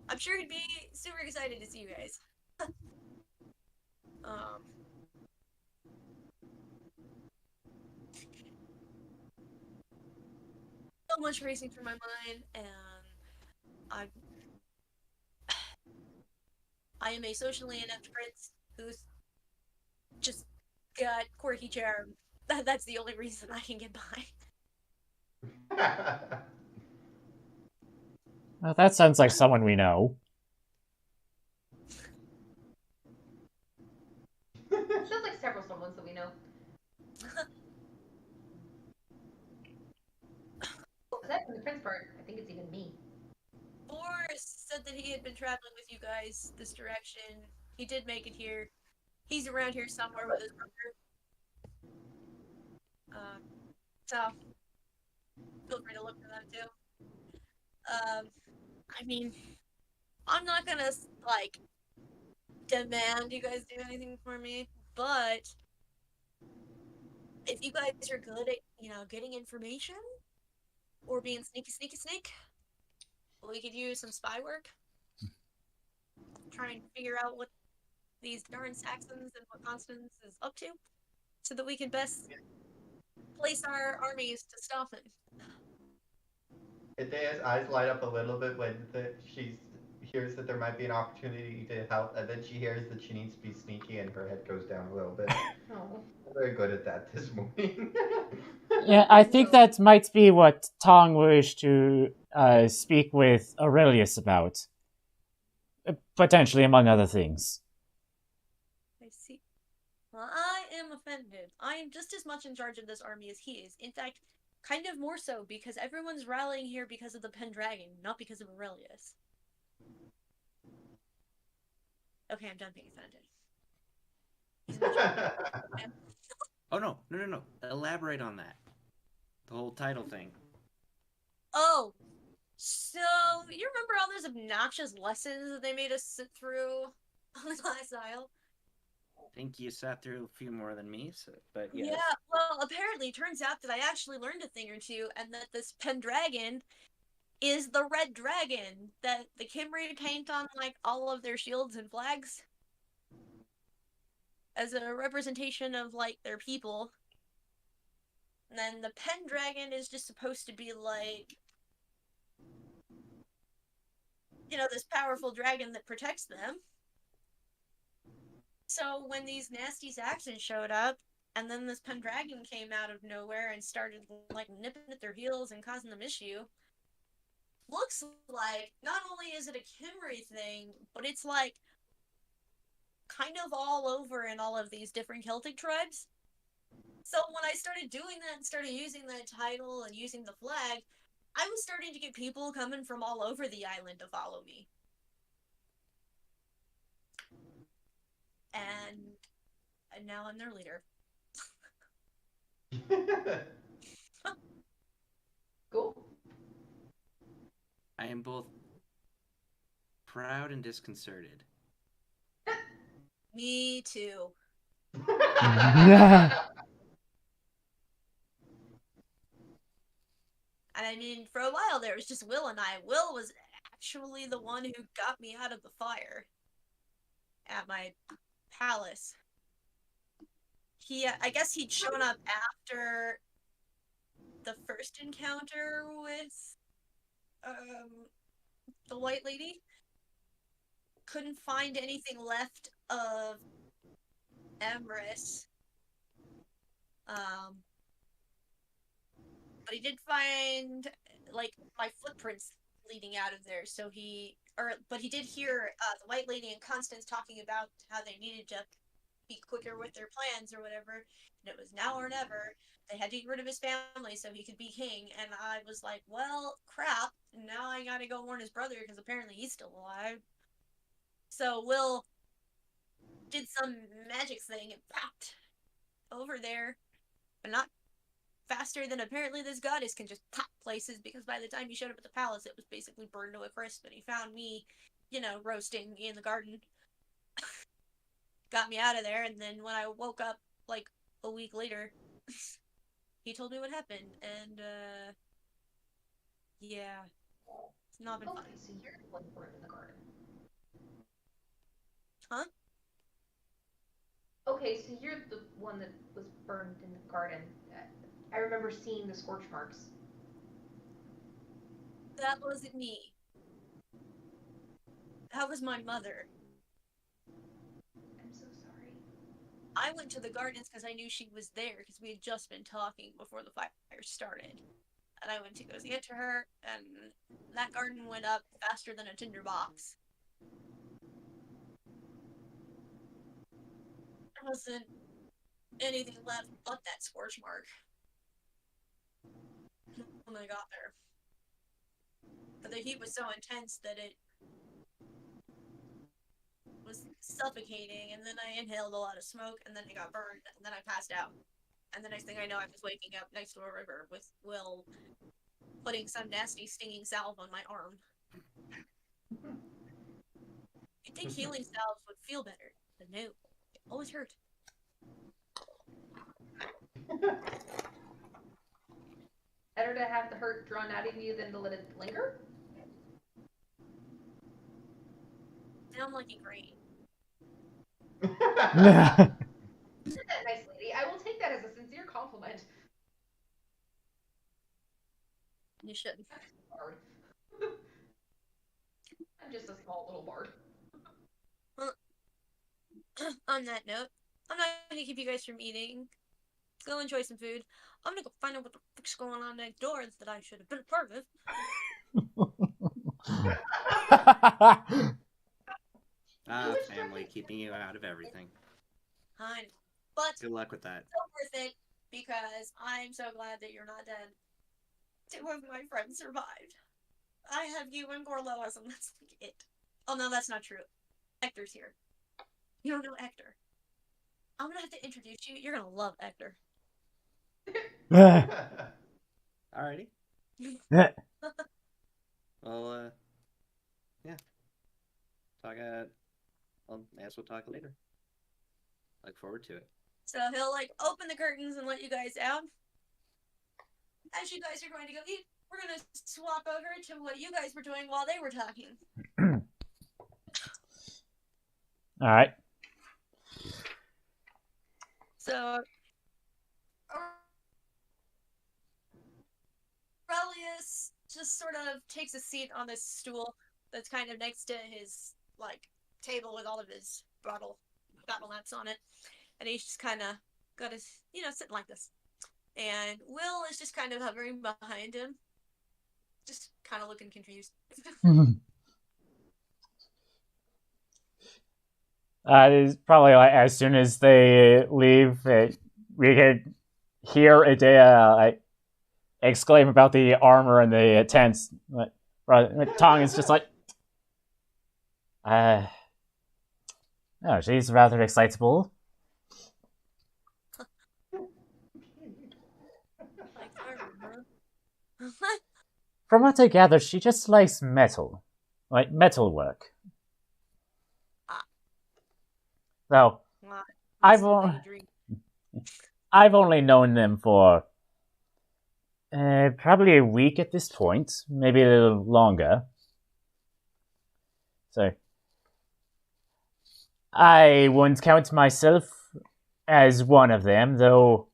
I'm sure he'd be super excited to see you guys. So much racing through my mind, and I am a socially inept prince who's just got quirky charm. That's the only reason I can get by. Well, that sounds like someone we know. Sounds like several someones that we know. Aside from the prince part, I think it's even me. Boris said that he had been traveling with you guys this direction. He did make it here. He's around here somewhere with his brother. So feel free to look for them too. I mean, I'm not gonna like demand you guys do anything for me, but if you guys are good at, getting information or being sneaky, we could use some spy work. Try and figure out what these darn Saxons and what Constance is up to, so that we can best place our armies to stop him. Idea's eyes light up a little bit when she hears that there might be an opportunity to help, and then she hears that she needs to be sneaky, and her head goes down a little bit. Oh. I'm very good at that this morning. Yeah, I think that might be what Tong wished to speak with Aurelius about. Potentially, among other things. I see. Well, I am offended. I am just as much in charge of this army as he is. In fact, kind of more so, because everyone's rallying here because of the Pendragon, not because of Aurelius. Okay, I'm done being offended. He's much better. Oh no. Elaborate on that. The whole title thing. Oh, so you remember all those obnoxious lessons that they made us sit through on the glass aisle? Think you sat through a few more than me, but yes. Yeah, well, apparently it turns out that I actually learned a thing or two, and that this Pendragon is the red dragon that the Kimri paint on, like, all of their shields and flags as a representation of, like, their people. And then the Pendragon is just supposed to be, like, this powerful dragon that protects them. So when these nasty Saxons showed up, and then this Pendragon came out of nowhere and started, like, nipping at their heels and causing them issue, looks like not only is it a Kimri thing, but it's, like, kind of all over in all of these different Celtic tribes. So when I started doing that and started using that title and using the flag, I was starting to get people coming from all over the island to follow me. And now I'm their leader. Cool. I am both proud and disconcerted. Me too. And I mean, for a while there was just Will and I. Will was actually the one who got me out of the fire at my palace. I guess he'd shown up after the first encounter with the White Lady. Couldn't find anything left of Emrys. But he did find, like, my footprints leading out of there. But he did hear the White Lady and Constance talking about how they needed to be quicker with their plans or whatever. And it was now or never. They had to get rid of his family so he could be king. And I was like, well, crap. Now I gotta go warn his brother because apparently he's still alive. So Will did some magic thing and popped over there, but not faster than apparently this goddess can just pop places, because by the time he showed up at the palace, it was basically burned to a crisp, and he found me, roasting in the garden. Got me out of there, and then when I woke up, like, a week later, he told me what happened, and, yeah. It's not been fun. Okay, so you're the one who burned in the garden. Huh? Okay, so you're the one that was burned in the garden. I remember seeing the scorch marks. That wasn't me. That was my mother. I'm so sorry. I went to the gardens because I knew she was there, because we had just been talking before the fire started. And I went to go see it to her, and that garden went up faster than a tinderbox. There wasn't anything left but that scorch mark when I got there. But the heat was so intense that it was suffocating, and then I inhaled a lot of smoke, and then I got burned, and then I passed out. And the next thing I know, I was waking up next to a river with Will putting some nasty stinging salve on my arm. You'd think healing salves would feel better, but no, they always hurt. Better to have the hurt drawn out of you than to let it linger? Sound like a grain. Isn't that nice, lady? I will take that as a sincere compliment. You shouldn't. Bard. I'm just a small little bard. On that note, I'm not gonna keep you guys from eating. Go enjoy some food. I'm gonna go find out what the fuck's going on next door that I should have been a part of. Family keeping you out of everything. I know. But Good luck with that. so worth it because I'm so glad that you're not dead. 2 of my friends survived. I have you and Gorloas, and that's like it. Oh no, that's not true. Hector's here. You don't know Hector. I'm gonna have to introduce you. You're gonna love Hector. Alrighty. Well, yeah. Talk. Well, I guess we'll talk later. Look forward to it. So he'll like open the curtains and let you guys out. As you guys are going to go eat, we're gonna swap over to what you guys were doing while they were talking. All right. So Aurelius just sort of takes a seat on this stool that's kind of next to his like table with all of his battle mats on it, and he's just kind of got his sitting like this, and Will is just kind of hovering behind him, just kind of looking confused. It's probably like as soon as they leave, we could hear Idea like exclaim about the armor and the tents. Tong is just like, oh, she's rather excitable. Like armor, huh? From what I gather, she just likes metal, like metalwork. So, I've only known them for probably a week at this point, maybe a little longer. So, I wouldn't count myself as one of them, though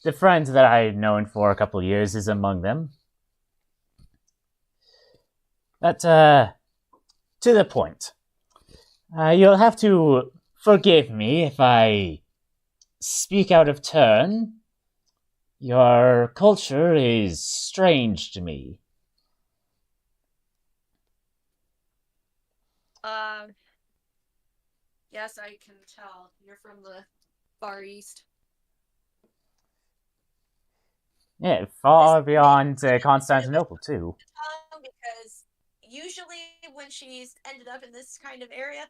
the friend that I've known for a couple of years is among them. But, to the point. You'll have to forgive me if I speak out of turn. Your culture is strange to me. Yes, I can tell. You're from the Far East. Yeah, far beyond Constantinople, too. Because usually when she's ended up in this kind of area,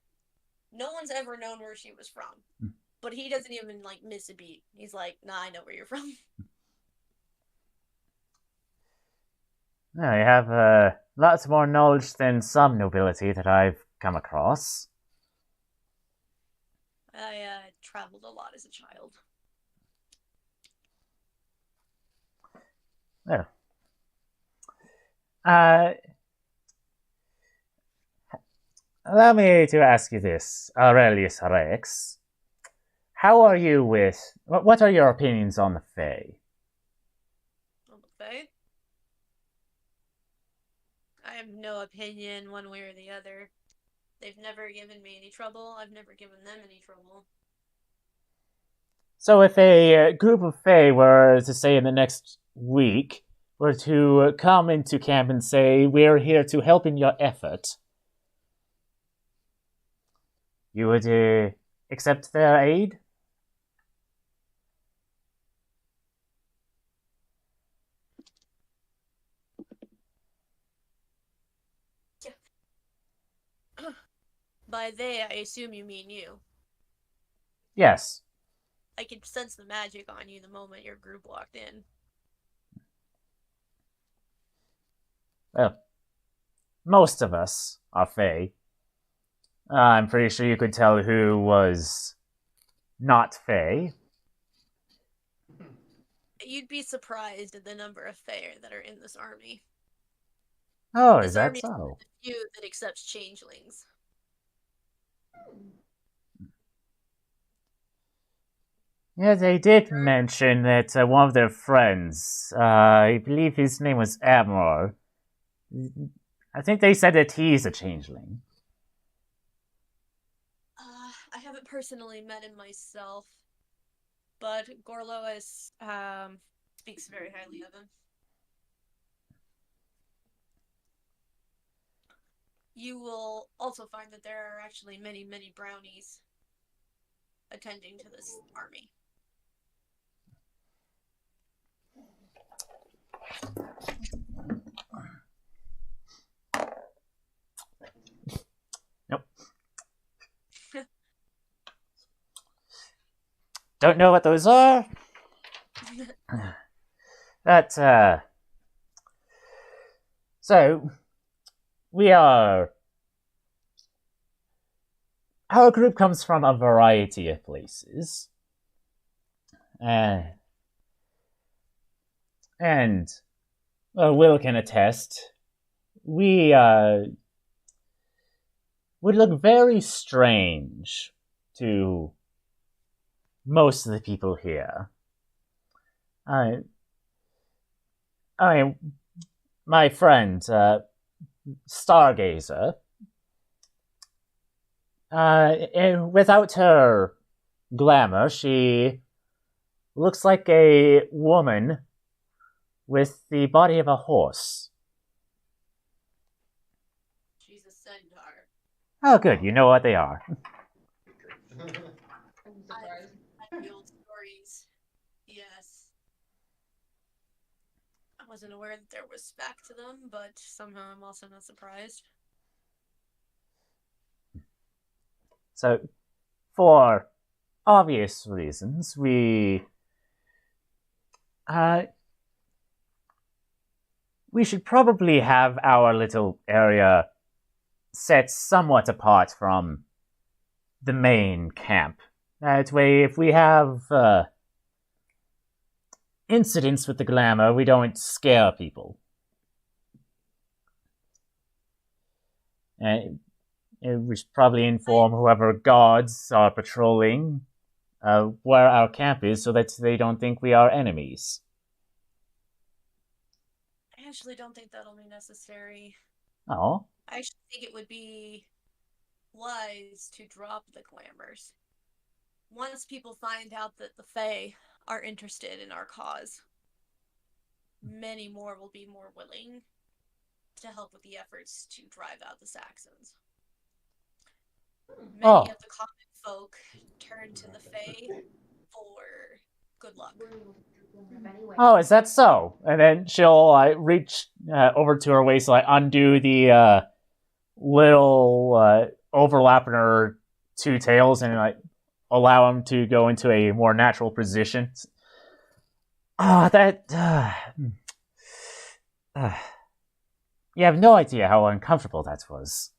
no one's ever known where she was from. But he doesn't even like miss a beat. He's like, nah, I know where you're from. No, you have lots more knowledge than some nobility that I've come across. I traveled a lot as a child. Yeah. Allow me to ask you this, Aurelius Rex. How are you with... What are your opinions on the Fae? On the Fae? I have no opinion one way or the other. They've never given me any trouble. I've never given them any trouble. So if a group of Fae were to say in the next week, were to come into camp and say, we're here to help in your effort, you would accept their aid? By they, I assume you mean you. Yes. I could sense the magic on you the moment your group walked in. Well, most of us are Fae. I'm pretty sure you could tell who was not Fae. You'd be surprised at the number of Fae that are in this army. Oh, This is that army is one so? of the few that accepts changelings. Yeah, they did mention that one of their friends, I believe his name was Amor, I think they said that he's a changeling. I haven't personally met him myself, but Gorlois speaks very highly of him. You will also find that there are actually many, many brownies attending to this army. Nope. Don't know what those are. But, so, we are... Our group comes from a variety of places. And Will can attest, we would look very strange to most of the people here. I mean, my friend, Stargazer, without her glamour, she looks like a woman with the body of a horse. She's a centaur. Oh, good, you know what they are. I'm surprised. The old stories. Yes. I wasn't aware that there was back to them, but somehow I'm also not surprised. So, for obvious reasons, we should probably have our little area set somewhat apart from the main camp. That way, if we have incidents with the glamour, we don't scare people. We should probably inform whoever guards are patrolling where our camp is so that they don't think we are enemies. I actually don't think that'll be necessary. Oh. I actually think it would be wise to drop the glamours. Once people find out that the Fae are interested in our cause, many more will be more willing to help with the efforts to drive out the Saxons. Many of the common folk turn to the Fae for good luck. Oh, is that so? And then she'll reach over to her waist, undo the little overlap in her two tails, and allow him to go into a more natural position. You have no idea how uncomfortable that was.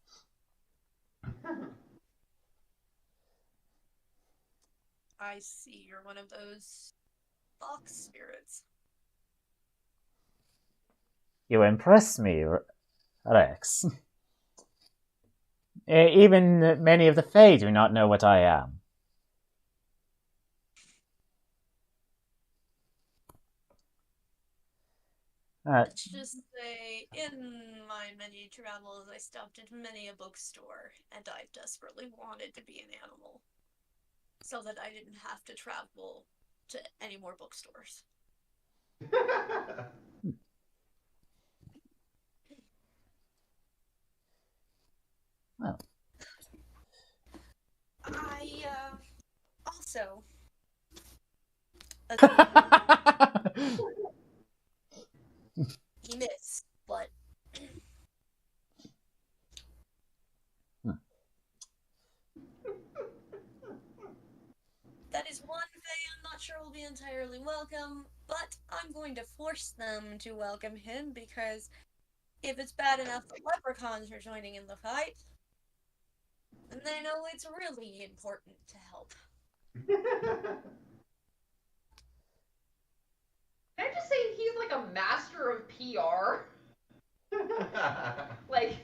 I see you're one of those fox spirits. You impress me, Rex. Even many of the Fae do not know what I am. Let's just say, in my many travels, I stopped at many a bookstore, and I desperately wanted to be an animal, so that I didn't have to travel to any more bookstores. Well. I, also... He missed, but... That is one thing I'm not sure will be entirely welcome, but I'm going to force them to welcome him, because if it's bad enough that leprechauns are joining in the fight, And they know it's really important to help. Can I just say he's like a master of PR? Like,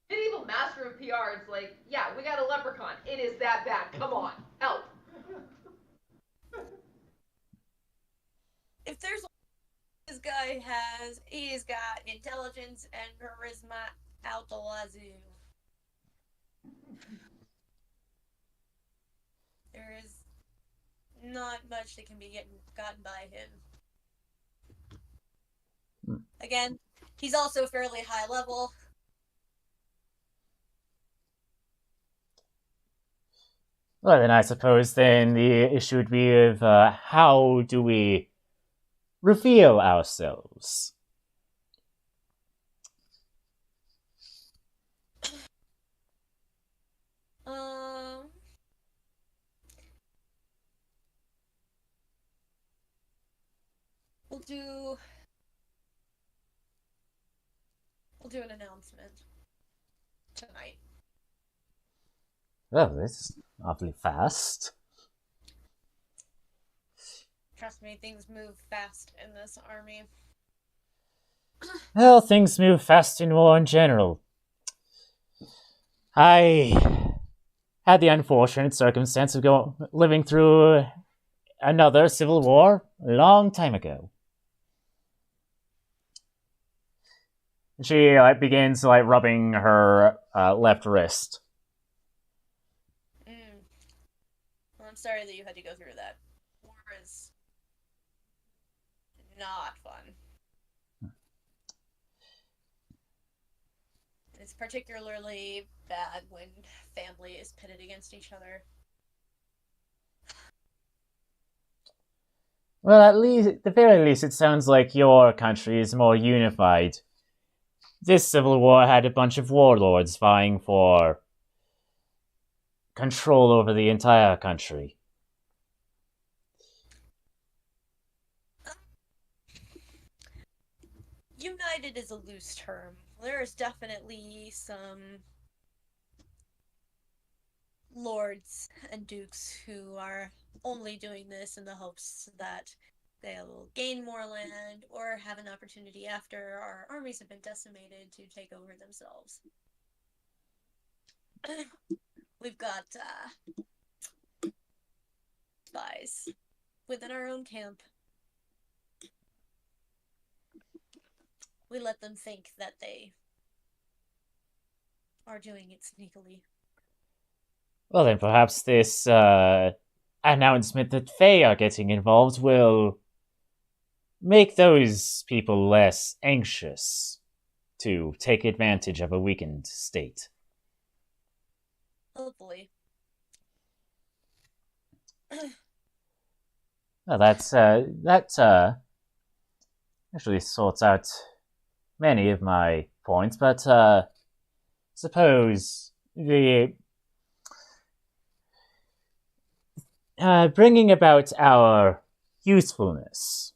medieval master of PR. It's like, yeah, we got a leprechaun. It is that bad. Come on, help. If there's he's got intelligence and charisma out the wazoo. There is not much that can be gotten by him. Again, he's also fairly high level. Well, then I suppose then the issue would be of how do we reveal ourselves? We'll do an announcement tonight. Well, this is awfully fast. Trust me, things move fast in this army. Well, things move fast in war in general. I had the unfortunate circumstance of living through another civil war a long time ago. She begins rubbing her left wrist. Well, I'm sorry that you had to go through that. War is not fun. It's particularly bad when family is pitted against each other. Well, at the very least, it sounds like your country is more unified. This civil war had a bunch of warlords vying for control over the entire country. United is a loose term. There's definitely some lords and dukes who are only doing this in the hopes that they'll gain more land or have an opportunity after our armies have been decimated to take over themselves. We've got spies within our own camp. We let them think that they are doing it sneakily. Well, then perhaps this announcement that Fae are getting involved will make those people less anxious to take advantage of a weakened state. Hopefully. Well, that actually sorts out many of my points, but suppose the bringing about our usefulness.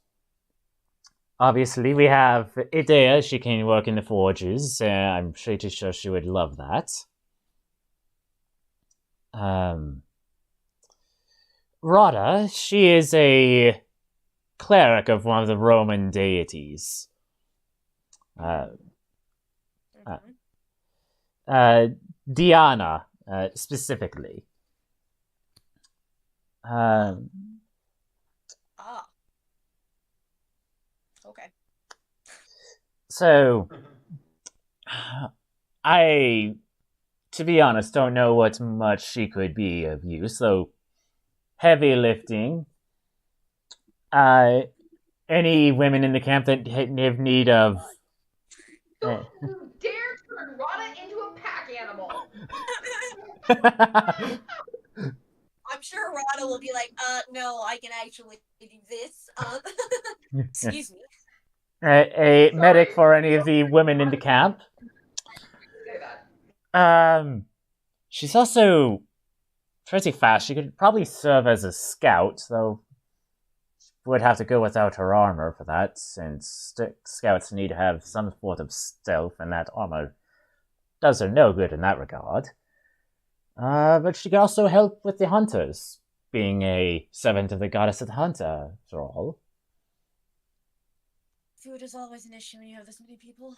Obviously, we have Idea. She can work in the forges. I'm pretty sure she would love that. Rada, she is a cleric of one of the Roman deities. Diana, specifically. Okay. So, I, to be honest, don't know what much she could be of use, though heavy lifting. Any women in the camp that have need of... Don't you dare turn Rada into a pack animal! I'm sure Rada will be like, no, I can actually do this. Excuse me. A medic for any of the women in the camp. Say that. She's also pretty fast. She could probably serve as a scout, though would have to go without her armor for that, since scouts need to have some sort of stealth, and that armor does her no good in that regard. But she can also help with the hunters, being a servant of the goddess of the hunter, after all. Food is always an issue when you have this many people.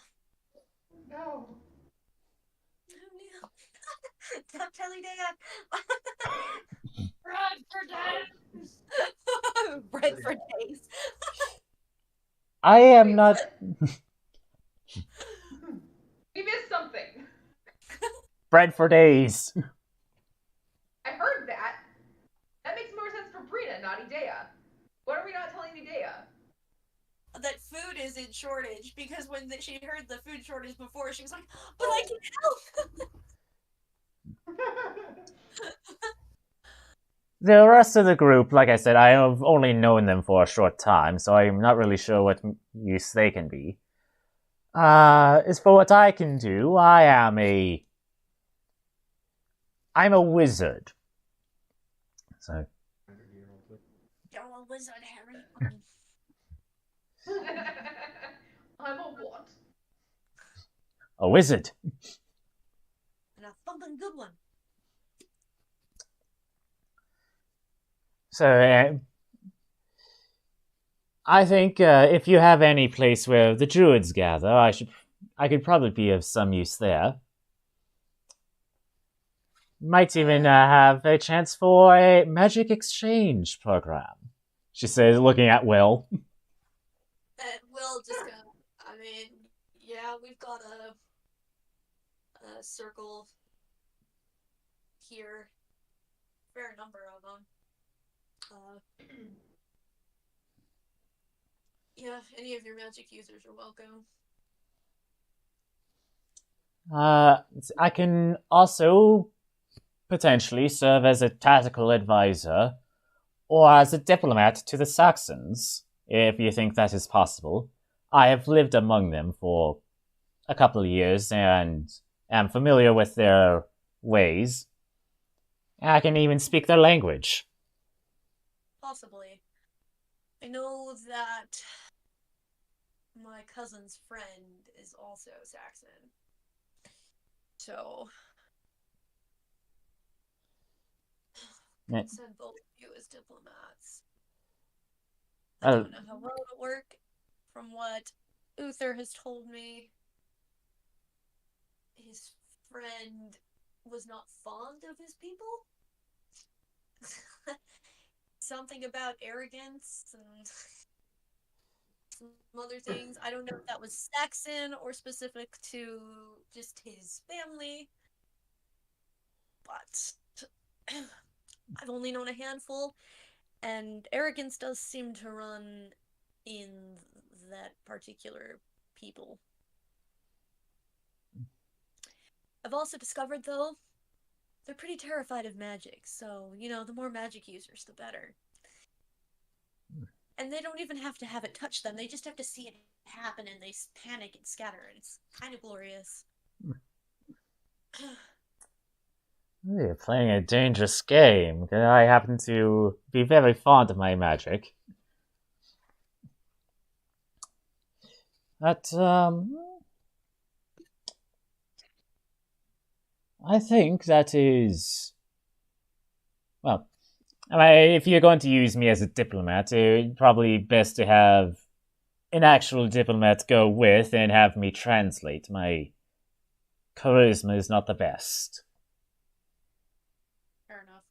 No. Oh no. Stop telling Dad. Bread for days. Bread for days. I am Wait, not. what? We missed something. Bread for days. I heard that. That makes more sense for Brina, not Idea. What are we not telling Idea? That food is in shortage because when she heard the food shortage before, she was like, "But I can help." The rest of the group, like I said, I have only known them for a short time, so I'm not really sure what use they can be. As for what I can do, I'm a wizard. So You're a wizard, Harry. I'm a what? a wizard. And a thumping good one. So I think if you have any place where the druids gather, I could probably be of some use there. Might even have a chance for a magic exchange program. She says, looking at Will. And Will just go, I mean, yeah, we've got a circle here. Fair number of them. Yeah, any of your magic users are welcome. I can also potentially serve as a tactical advisor or as a diplomat to the Saxons, if you think that is possible. I have lived among them for a couple of years and am familiar with their ways. I can even speak their language. Possibly. I know that my cousin's friend is also Saxon. So Yeah. I'd send both of you as diplomats. I don't know how well it'll work. From what Uther has told me, his friend was not fond of his people. Something about arrogance and some other things. I don't know if that was Saxon or specific to just his family, but I've only known a handful, and arrogance does seem to run in that particular people. I've also discovered, though, they're pretty terrified of magic, so, the more magic users, the better. And they don't even have to have it touch them, they just have to see it happen and they panic and scatter, and it's kind of glorious. You're playing a dangerous game. I happen to be very fond of my magic. But, I think that is... Well, if you're going to use me as a diplomat, it's probably best to have an actual diplomat go with and have me translate. My charisma is not the best. Fair enough.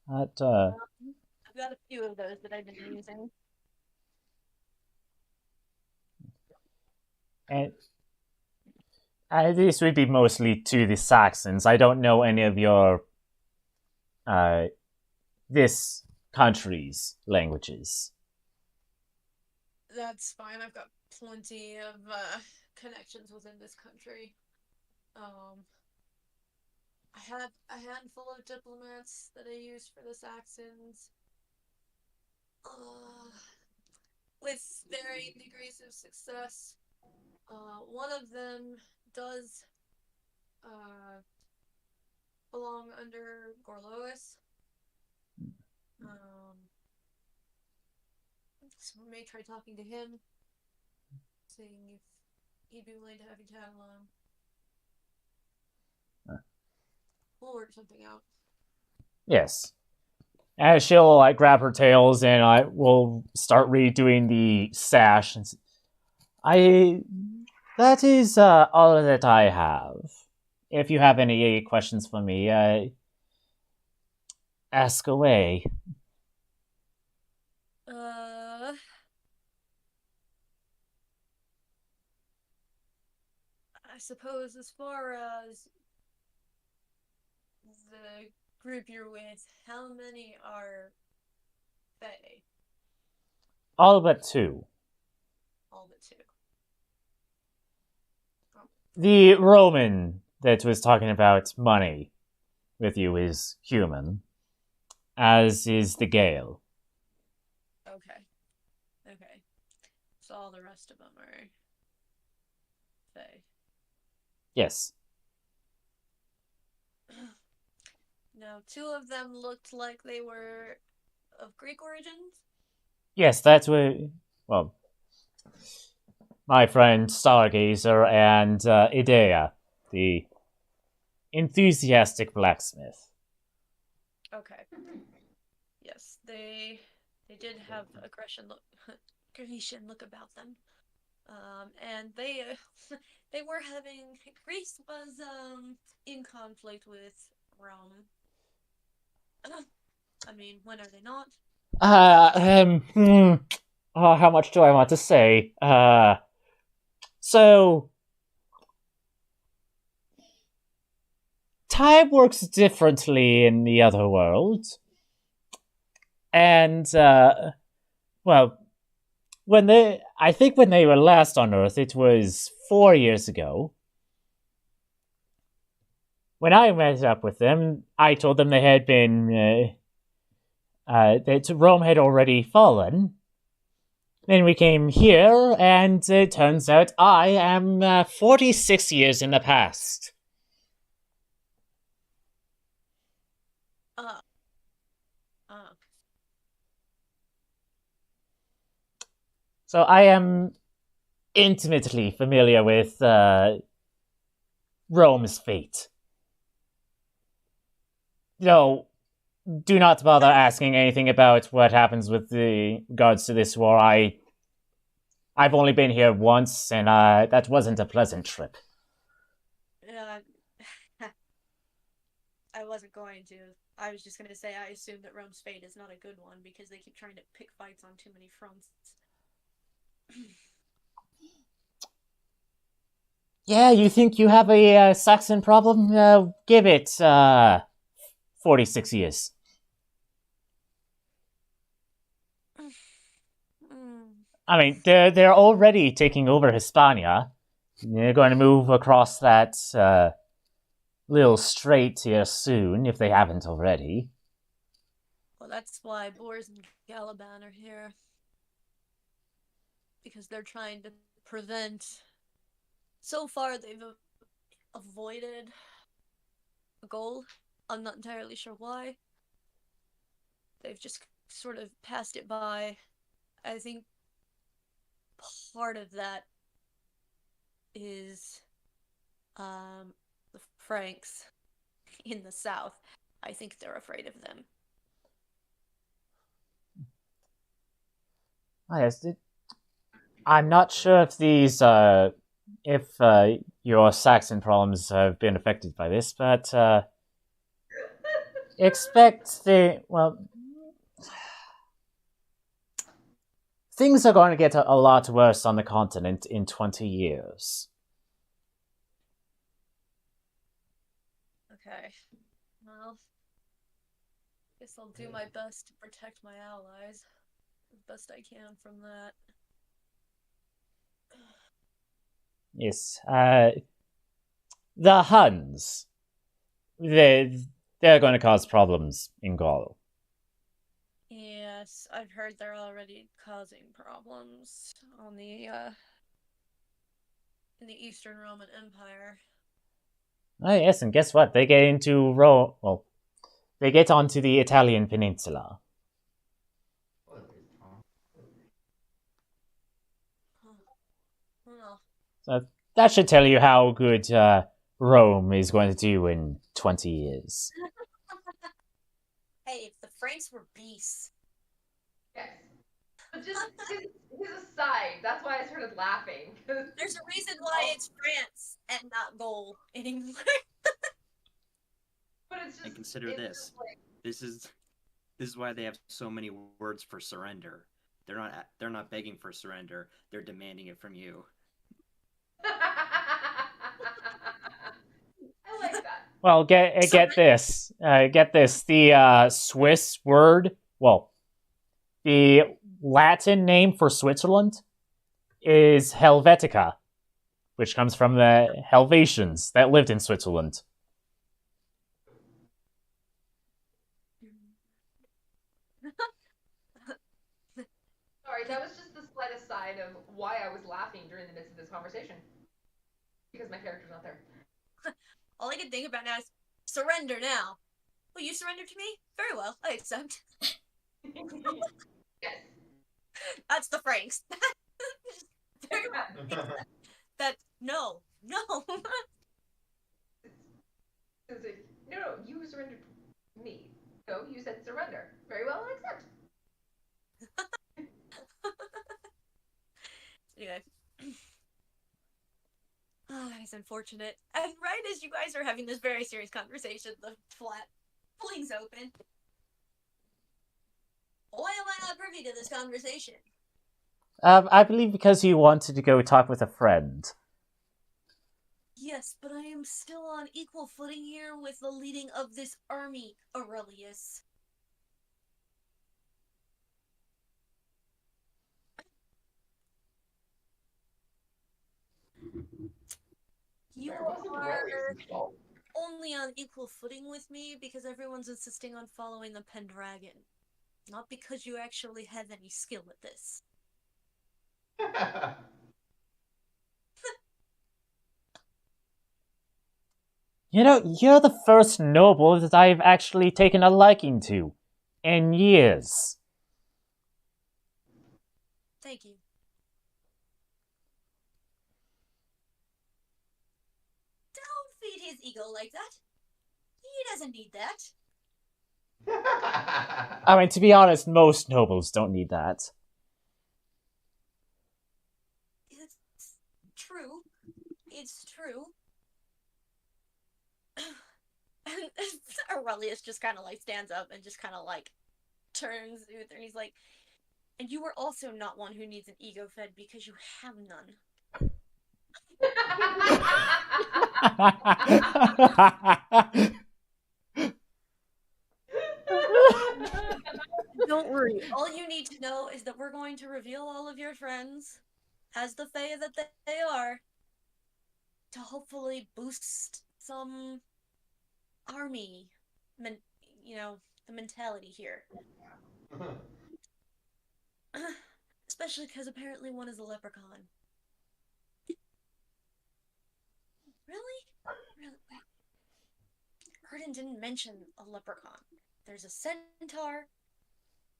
But, I've got a few of those that I've been using. and this would be mostly to the Saxons. I don't know any of your this country's languages. That's fine. I've got plenty of connections within this country. I have a handful of diplomats that I use for the Saxons. With varying degrees of success. One of them does belong under Gorlois. So we may try talking to him, seeing if he'd be willing to have you tag along. We'll work something out. Yes. And she'll like grab her tails and I will start redoing the sash. And that is all that I have. If you have any questions for me, ask away. I suppose as far as the group you're with, how many are Fae? All but two. All but two. The Roman that was talking about money with you is human, as is the Gale. Okay. Okay. So all the rest of them are Fae. Yes. No, two of them looked like they were of Greek origins. Yes, that's what. Well, my friend Stargazer and Idea, the enthusiastic blacksmith. Okay. Yes, they did have aggression look about them. And they they were having Greece was in conflict with Rome. I mean, when are they not? How much do I want to say? So time works differently in the other world. And, well, I think when they were last on Earth, it was 4 years ago. When I met up with them, I told them they had been, that Rome had already fallen. Then we came here, and it turns out I am 46 years in the past. So I am intimately familiar with Rome's fate. No, do not bother asking anything about what happens with regards to this war. I've only been here once, and that wasn't a pleasant trip. I wasn't going to. I was just going to say I assume that Rome's fate is not a good one because they keep trying to pick fights on too many fronts. Yeah, you think you have a Saxon problem? Give it 46 years. I mean, they're already taking over Hispania. They're going to move across that little strait here soon, if they haven't already. Well, that's why Boers and Caliban are here. Because they're trying to prevent... So far, they've avoided a goal. I'm not entirely sure why. They've just sort of passed it by. I think part of that is the Franks in the south. I think they're afraid of them. Oh, yes, I'm not sure if these if your Saxon problems have been affected by this, but expect things are going to get a lot worse on the continent in 20 years. Okay. Well, guess I'll do my best to protect my allies as best I can from that. Yes. The Huns. They're going to cause problems in Gaul. Yes, I've heard they're already causing problems on the in the Eastern Roman Empire. Oh yes, and guess what? They get into Rome. Well, they get onto the Italian peninsula. Well, So that should tell you how good Rome is going to do in 20 years. Hey, if the Franks were beasts. Yes. But just his aside, that's why I started laughing. There's a reason why it's France and not gold anymore. But it's just. And consider it's this. just like, This is why they have so many words for surrender. They're not begging for surrender. They're demanding it from you. I like that. Well, get this. Get this. The Swiss word, well, the Latin name for Switzerland is Helvetica, which comes from the Helvetians that lived in Switzerland. Sorry, that was just the slight aside of why I was laughing during the midst of this conversation. Because my character's not there. All I can think about now is surrender now. Will you surrender to me? Very well, I accept. Yes. That's the Franks. Very well. That no. It's like, no, you surrendered to me. No, you said surrender. Very well, I accept. Anyway. It's unfortunate. And right as you guys are having this very serious conversation, the flat flings open. Why am I not privy to this conversation? I believe because you wanted to go talk with a friend. Yes, but I am still on equal footing here with the leading of this army, Aurelius. You are only on equal footing with me because everyone's insisting on following the Pendragon. Not because you actually have any skill at this. You know, you're the first noble that I've actually taken a liking to in years. Thank you. Don't feed his ego like that. He doesn't need that. I mean, to be honest, most nobles don't need that. It's true. It's true. And Aurelius just kind of like stands up and just kind of like turns Uther and he's like, and you are also not one who needs an ego fed because you have none. Don't worry. All you need to know is that we're going to reveal all of your friends as the Fae that they are to hopefully boost some army, the mentality here. Especially because apparently one is a leprechaun. Really? Erden didn't mention a leprechaun. There's a centaur,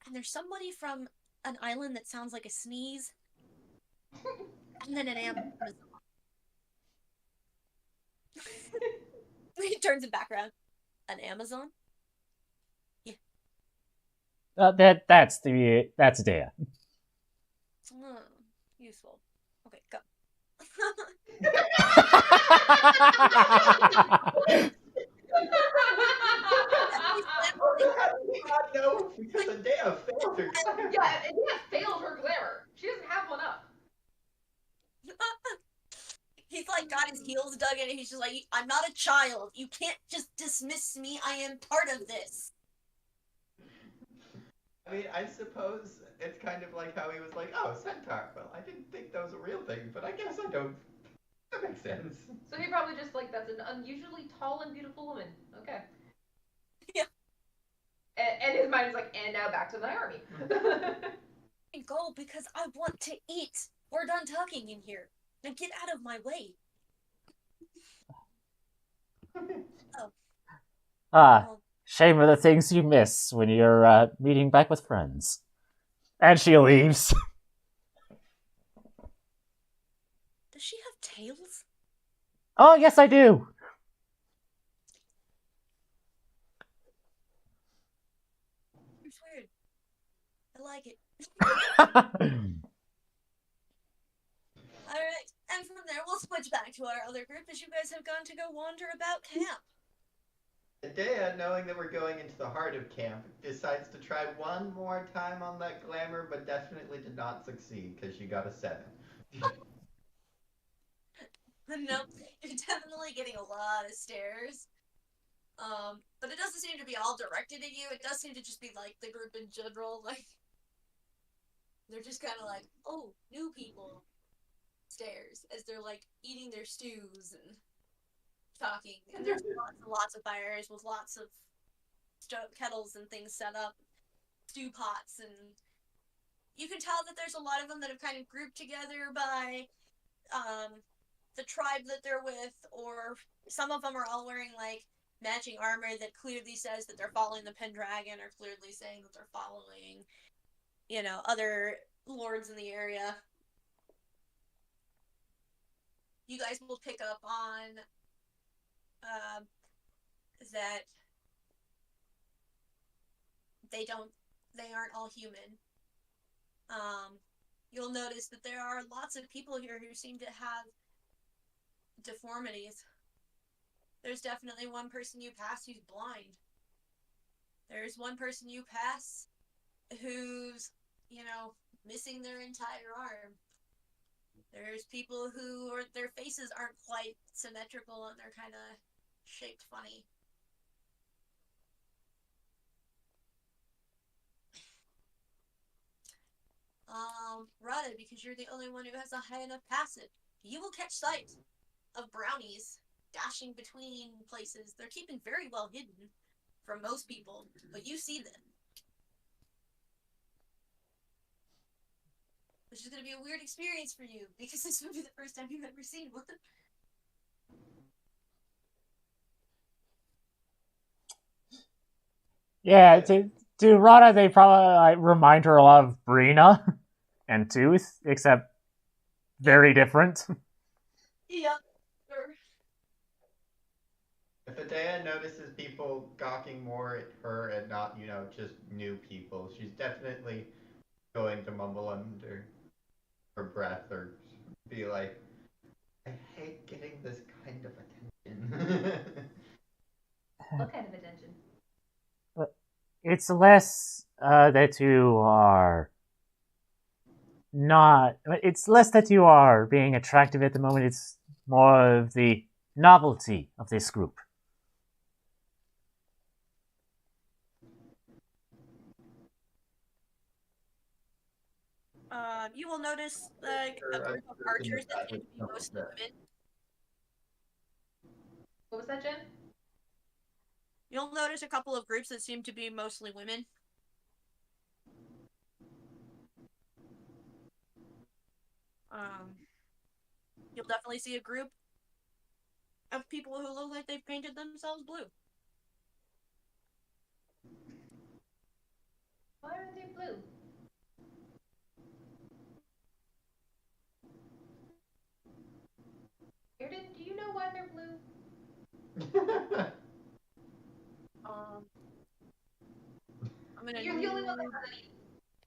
and there's somebody from an island that sounds like a sneeze, and then an Amazon. He turns in background. An Amazon? Yeah. That's Dea. Useful. Okay, go. How did we not know because Adea failed her glamour? Yeah, Adea failed her glamour. She doesn't have one up. He's like got his heels dug in and he's just like, I'm not a child. You can't just dismiss me. I am part of this. I mean, I suppose it's kind of like how he was like, oh, centaur. Well, I didn't think that was a real thing, but I guess I don't. That makes sense. So he probably just like, that's an unusually tall and beautiful woman. Okay. Yeah. And his mind is like, and now back to my army. Go because I want to eat. We're done talking in here. Now get out of my way. Oh. Shame of the things you miss when you're meeting back with friends. And she leaves. Does she have tails? Oh, yes, I do. It's weird. I like it. Alright, and from there we'll switch back to our other group as you guys have gone to go wander about camp. Dea, knowing that we're going into the heart of camp, decides to try one more time on that glamour, but definitely did not succeed because she got a 7. Nope, you're definitely getting a lot of stares. But it doesn't seem to be all directed at you. It does seem to just be like the group in general. Like they're just kind of like, oh, new people stares as they're like eating their stews and talking. And there's lots and lots of fires with lots of kettles and things set up, stew pots, and you can tell that there's a lot of them that have kind of grouped together by the tribe that they're with, or some of them are all wearing like matching armor that clearly says that they're following the Pendragon, or clearly saying that they're following, other lords in the area. You guys will pick up on that they aren't all human. You'll notice that there are lots of people here who seem to have deformities. There's definitely one person you pass who's blind. There's one person you pass who's, missing their entire arm. There's people their faces aren't quite symmetrical and they're kind of shaped funny. Rada, because you're the only one who has a high enough passive, you will catch sight of brownies dashing between places. They're keeping very well hidden from most people, but you see them. Which is going to be a weird experience for you, because this would be the first time you've ever seen one. Yeah, to Rana, they probably remind her a lot of Brina and Tooth, except very different. Yep. If Adea notices people gawking more at her and not, just new people, she's definitely going to mumble under her breath or be like, I hate getting this kind of attention. What kind of attention? It's less that you are not. It's less that you are being attractive at the moment. It's more of the novelty of this group. You will notice a group of archers that tend to be mostly women. What was that, Jen? You'll notice a couple of groups that seem to be mostly women. You'll definitely see a group of people who look like they've painted themselves blue. Why are they blue? Airden, do you know why they're blue? I'm gonna. You're the only one that has any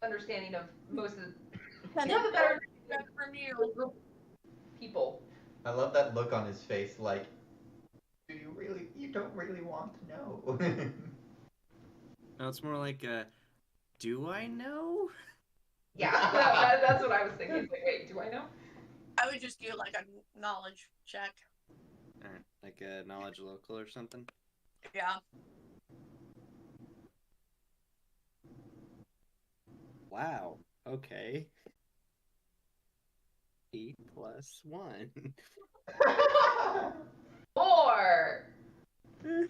understanding of most of the. Yeah, You have a better from you. group of people. I love that look on his face, like, you don't really want to know. No, it's more like, do I know? Yeah, that's what I was thinking. It's like, wait, do I know? I would just do like a knowledge check. Alright, like a knowledge local or something? Yeah. Wow. Okay. 8 plus 1. 4! And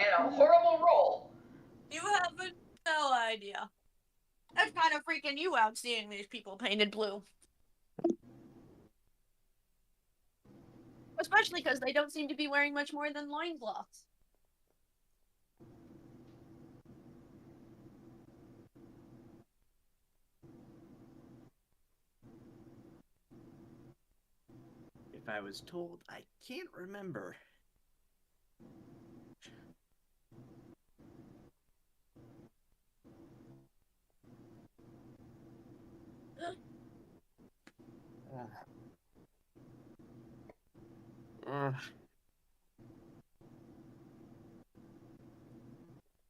a horrible roll. You have no idea. That's kind of freaking you out seeing these people painted blue. Especially because they don't seem to be wearing much more than loincloths. If I was told. I can't remember.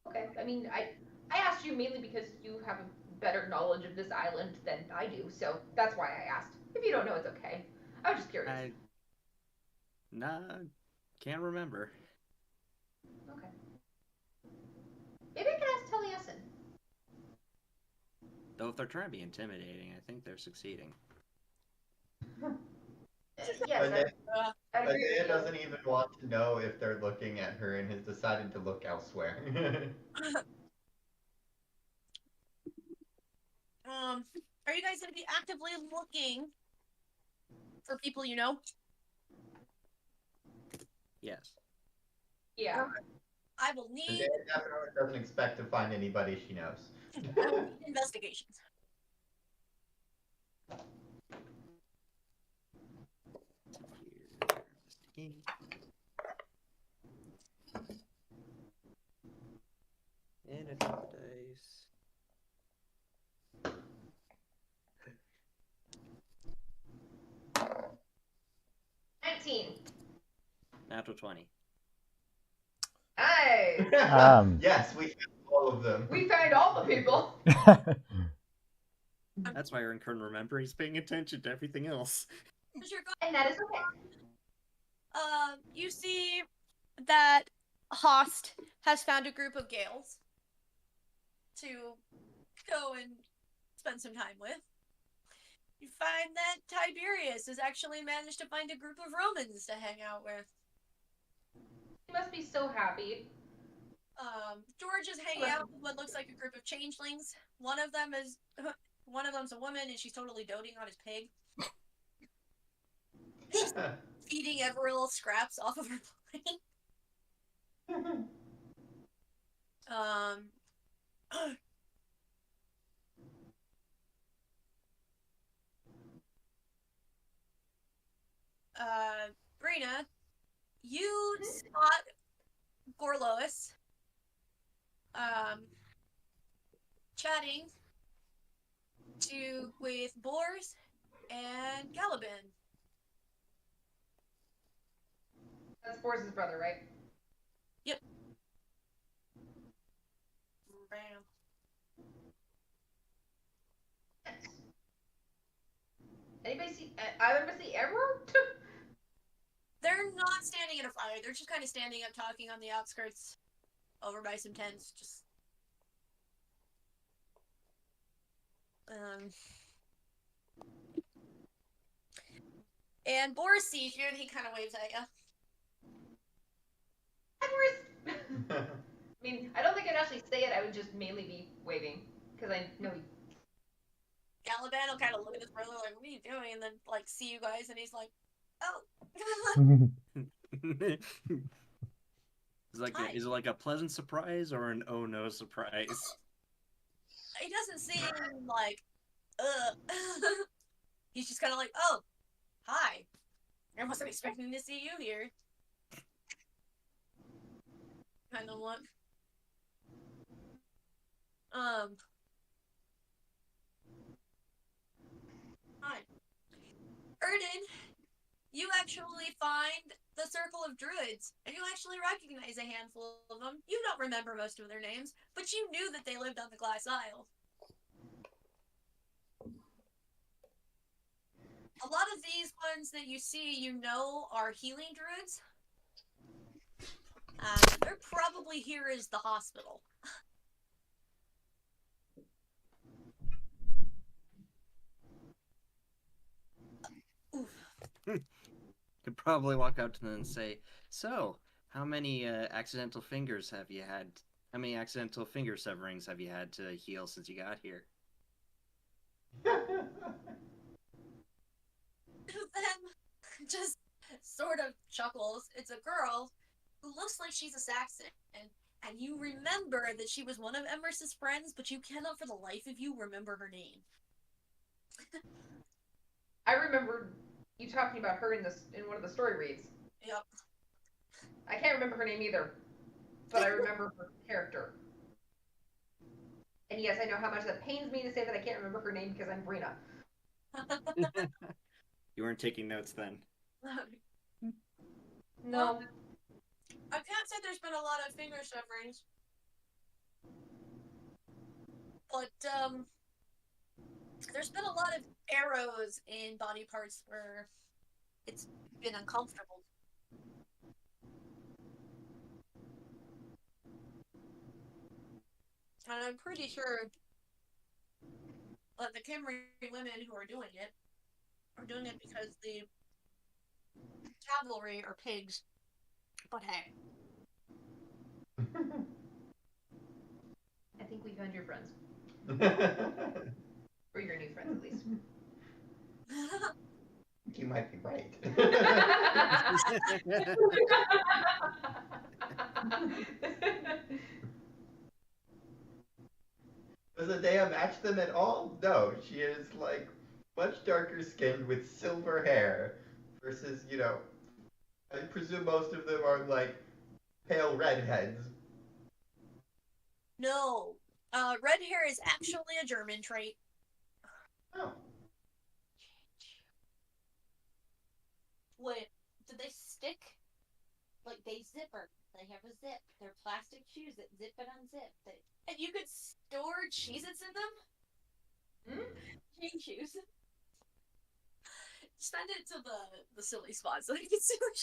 Okay. I mean, I asked you mainly because you have a better knowledge of this island than I do, so that's why I asked. If you don't know, it's okay. I was just curious. Nah, can't remember. Okay. Maybe I can ask Taliesin. Though if they're trying to be intimidating, I think they're succeeding. Yes, I agree with Adea you. doesn't even want to know if they're looking at her and has decided to look elsewhere. Are you guys going to be actively looking for people you know? Yes. Yeah. I will need Adea definitely doesn't expect to find anybody she knows. investigations. Investigate. And I drop the dice. Natural 20. Nice. Yes, we found all of them. We found all the people. That's why Aaron couldn't remember. He's paying attention to everything else. And that is okay. You see that Host has found a group of Gales to go and spend some time with. You find that Tiberius has actually managed to find a group of Romans to hang out with. He must be so happy. George is hanging out with what looks like a group of changelings. One of them's a woman, and she's totally doting on his pig. She's feeding Everil scraps off of her plate. Brina, you spot Gorlois chatting with Bors and Caliban. That's Boris' brother, right? Yep. Bam. Anybody see either of us see Emerald? They're not standing in a fire. They're just kind of standing up talking on the outskirts over by some tents. Just and Boris sees you and he kind of waves at you. I mean, I don't think I'd actually say it. I would just mainly be waving because I know he. Caliban will kind of look at his brother like, "What are you doing?" And then like see you guys, and he's like, "Oh." Is it like a pleasant surprise or an oh no surprise? He doesn't seem like, He's just kind of like, "Oh, hi. I wasn't expecting to see you here." Kind of look. Hi. Erden, you actually find the Circle of Druids, and you actually recognize a handful of them. You don't remember most of their names, but you knew that they lived on the Glass Isle. A lot of these ones that you see, you know, are healing druids. They're probably here as the hospital. Could probably walk up to them and say, "So, how many accidental fingers have you had? How many accidental finger severings have you had to heal since you got here?" Then just sort of chuckles. It's a girl who looks like she's a Saxon, and you remember that she was one of Emers's friends, but you cannot for the life of you remember her name. I remember You talking about her in one of the story reads? Yep. I can't remember her name either, but I remember her character. And yes, I know how much that pains me to say that I can't remember her name because I'm Brina. You weren't taking notes then. No. I can't say there's been a lot of finger severings, but there's been a lot of arrows in body parts where it's been uncomfortable. And I'm pretty sure that the Kimry women who are doing it because the cavalry are pigs. But hey. I think we found your friends. Or your new friends, at least. You might be right. Does Adea match them at all? No, she is like much darker skinned with silver hair versus, I presume most of them are like pale redheads. No. Red hair is actually a German trait. Oh. Wait, do they stick? Like they zipper. They have a zip. They're plastic shoes that zip and unzip. And you could store Cheez-Its in them? Jean shoes. Send it to the silly spot so you can see what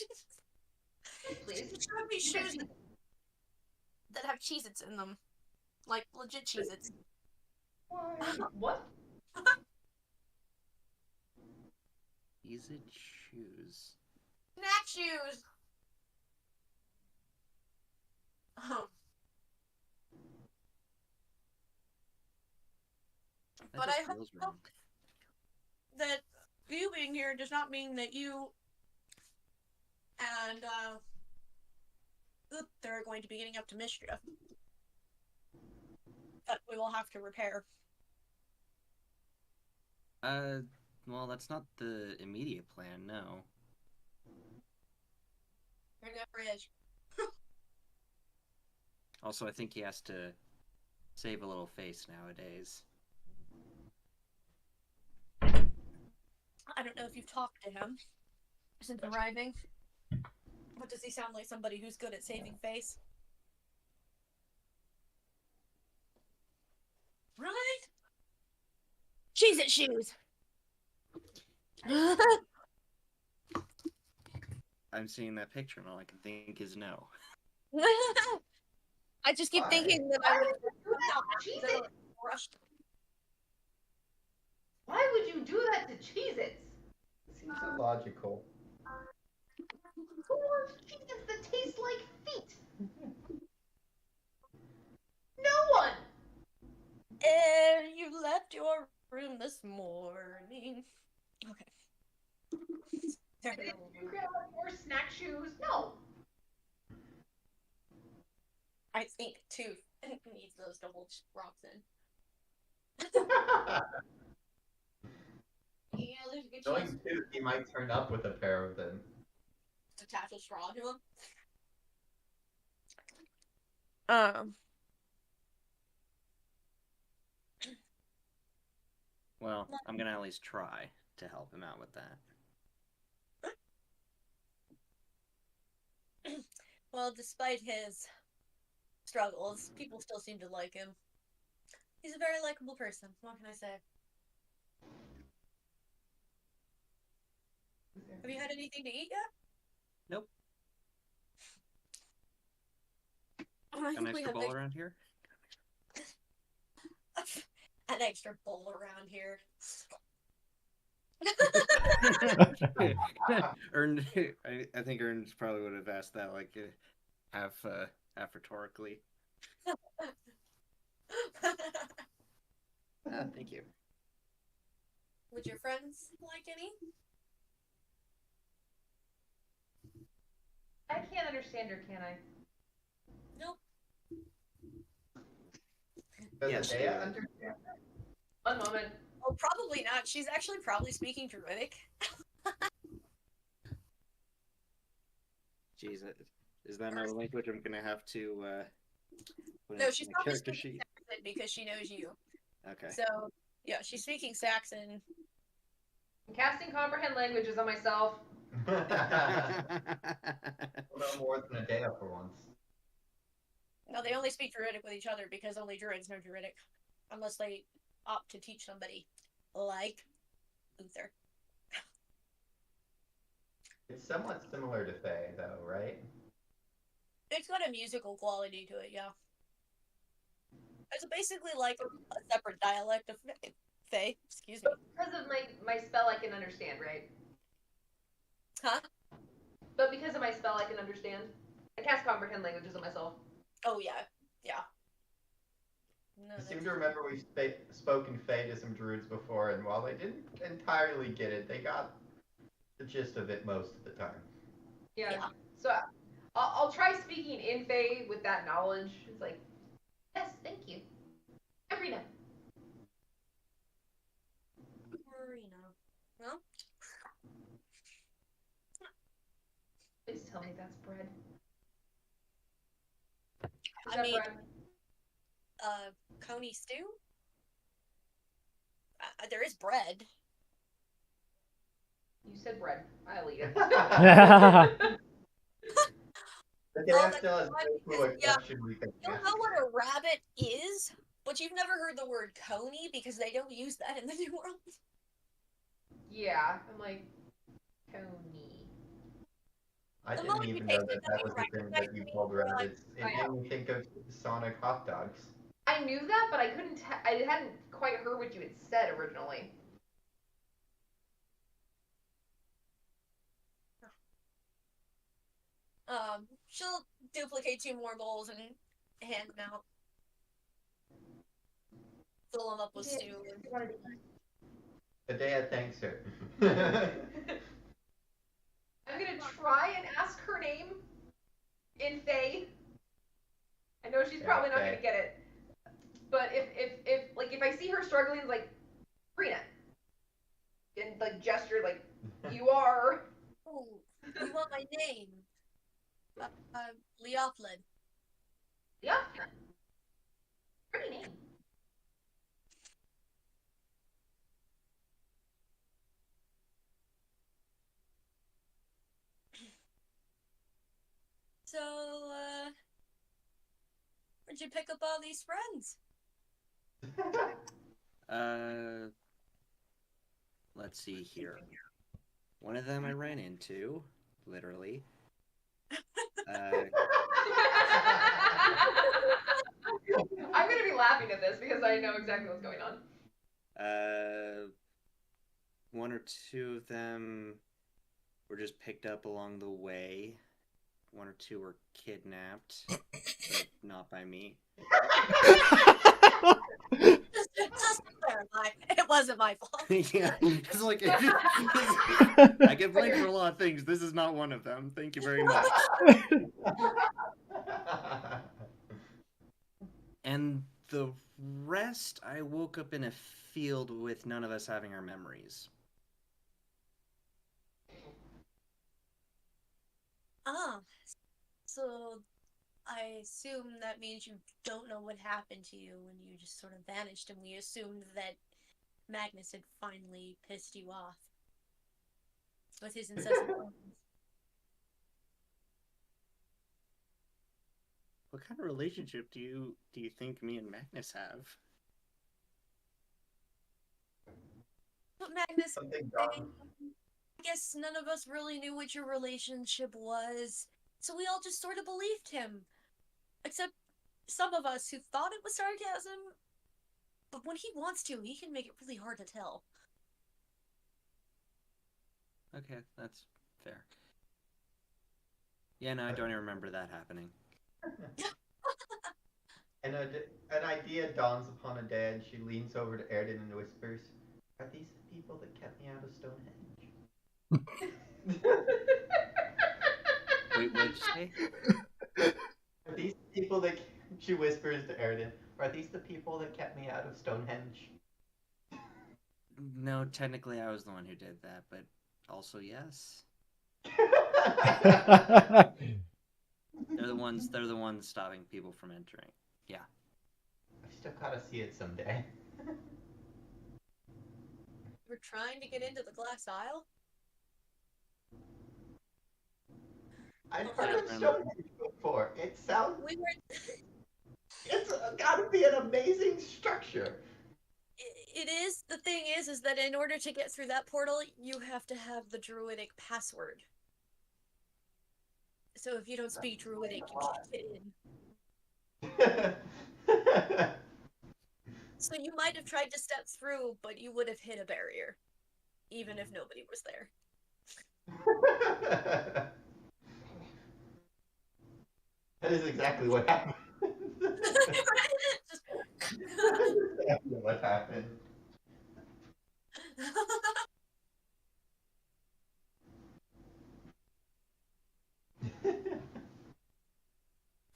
Please. show me shoes that have Cheez-Its in them. Like legit Cheez-Its. What? Is it shoes? Snack shoes! That But just I feels hope wrong. that you being here does not mean that you and they're going to be getting up to mischief. That we will have to repair. Well, that's not the immediate plan, no. There never is. Also, I think he has to save a little face nowadays. I don't know if you've talked to him since arriving. But does he sound like somebody who's good at saving face? Right? Cheez-It shoes! I'm seeing that picture and all I can think is no. I just keep Why? thinking that Why I would would you do that to Cheez-Its? rushed. Why would you do that to Cheez-Its? Seems illogical. Who wants Cheez-Its that taste like feet? No one! And you left your room this morning. Okay. There we Did go. you grab more snack shoes? No. I think Tooth needs those double rocks in. Yeah, there's a good Knowing chance. too, he might turn up with a pair of them. Attach a straw to him. Well, I'm gonna at least try to help him out with that. Well, despite his struggles, people still seem to like him. He's a very likable person. What can I say? Have you had anything to eat yet? Nope. I Got an think we extra have bowl around here? an extra bowl around here. Ern, I think Ern probably would have asked that like half rhetorically. Thank you. Would your friends like any? I can't understand her, can I? Nope. Does Yes, Adea you- understand? One moment. Oh, probably not. She's actually probably speaking Druidic. Jeez, is that another language I'm gonna have to put No, in she's my probably character speaking sheet? Saxon because she knows you. Okay. So yeah, she's speaking Saxon. I'm casting comprehend languages on myself. Well, no more than a day for once. No, they only speak Druidic with each other because only Druids know Druidic, unless they opt to teach somebody, like Luther. It's somewhat similar to Fae, though, right? It's got a musical quality to it, yeah. It's basically like a separate dialect of Fae. Excuse me. Because of my spell, I can understand, right? Huh? But because of my spell, I can understand. I cast comprehend languages on myself. Oh yeah, yeah. No, I seem to remember we've spoken Fae to some druids before, and while they didn't entirely get it, they got the gist of it most of the time. Yeah. Yeah. So I'll try speaking in Fae with that knowledge. It's like, yes, thank you. Arena. Marina. Well, Please tell me that's bread. Is I that mean, bread? Coney stew. There is bread. You said bread. I'll eat it. The Oh, data that's still has fine no clue what yeah. question we can You'll ask. know what a rabbit is, but you've never heard the word coney because they don't use that in the New World. Yeah. I'm like, Tony. I The didn't moment you even know taste it, that that you was the thing recognize that you me, called you're like, rabbits. It I made know. me think of Sonic hot dogs. I knew that, but I couldn't. I hadn't quite heard what you had said originally. she'll duplicate 2 more bowls and hand them out. Fill them up with Yeah, stew. I wanted to eat. Hidea thanks her. I'm gonna try and ask her name in Fae. I know she's probably not Fae. gonna get it, but if I see her struggling, it's like, Rena, and like gesture like, you are. Oh, you want my name? Leoflin. Yeah, pretty name. So, where'd you pick up all these friends? Let's see here. One of them I ran into, literally. I'm gonna be laughing at this because I know exactly what's going on. One or two of them were just picked up along the way. One or two were kidnapped, but not by me. Just to clarify, it wasn't my fault. Yeah, it's like I get blamed for a lot of things. This is not one of them. Thank you very much. And the rest, I woke up in a field with none of us having our memories. Ah, so I assume that means you don't know what happened to you when you just sort of vanished, and we assumed that Magnus had finally pissed you off with his incessant complaints. What kind of relationship do you think me and Magnus have? But Magnus, Something I wrong. guess none of us really knew what your relationship was, so we all just sort of believed him. Except some of us who thought it was sarcasm, but when he wants to, he can make it really hard to tell. Okay, that's fair. Yeah, no, I don't even remember that happening. And an idea dawns upon Hidea, and she leans over to Erden and whispers, "Are these the people that kept me out of Stonehenge?" Wait, what did you say? Are these the people that she whispers to Erden? Are these the people that kept me out of Stonehenge? No, technically I was the one who did that, but also yes. They're the ones. They're the ones stopping people from entering. Yeah. I still gotta see it someday. We're trying to get into the glass aisle. I've Okay. heard of Stonehenge before. It sounds. We were. It's gotta be an amazing structure. It is. The thing is that in order to get through that portal, you have to have the druidic password. So if you don't speak druidic, you can't get in. So you might have tried to step through, but you would have hit a barrier, even if nobody was there. That is exactly what happened. Just... Exactly what happened.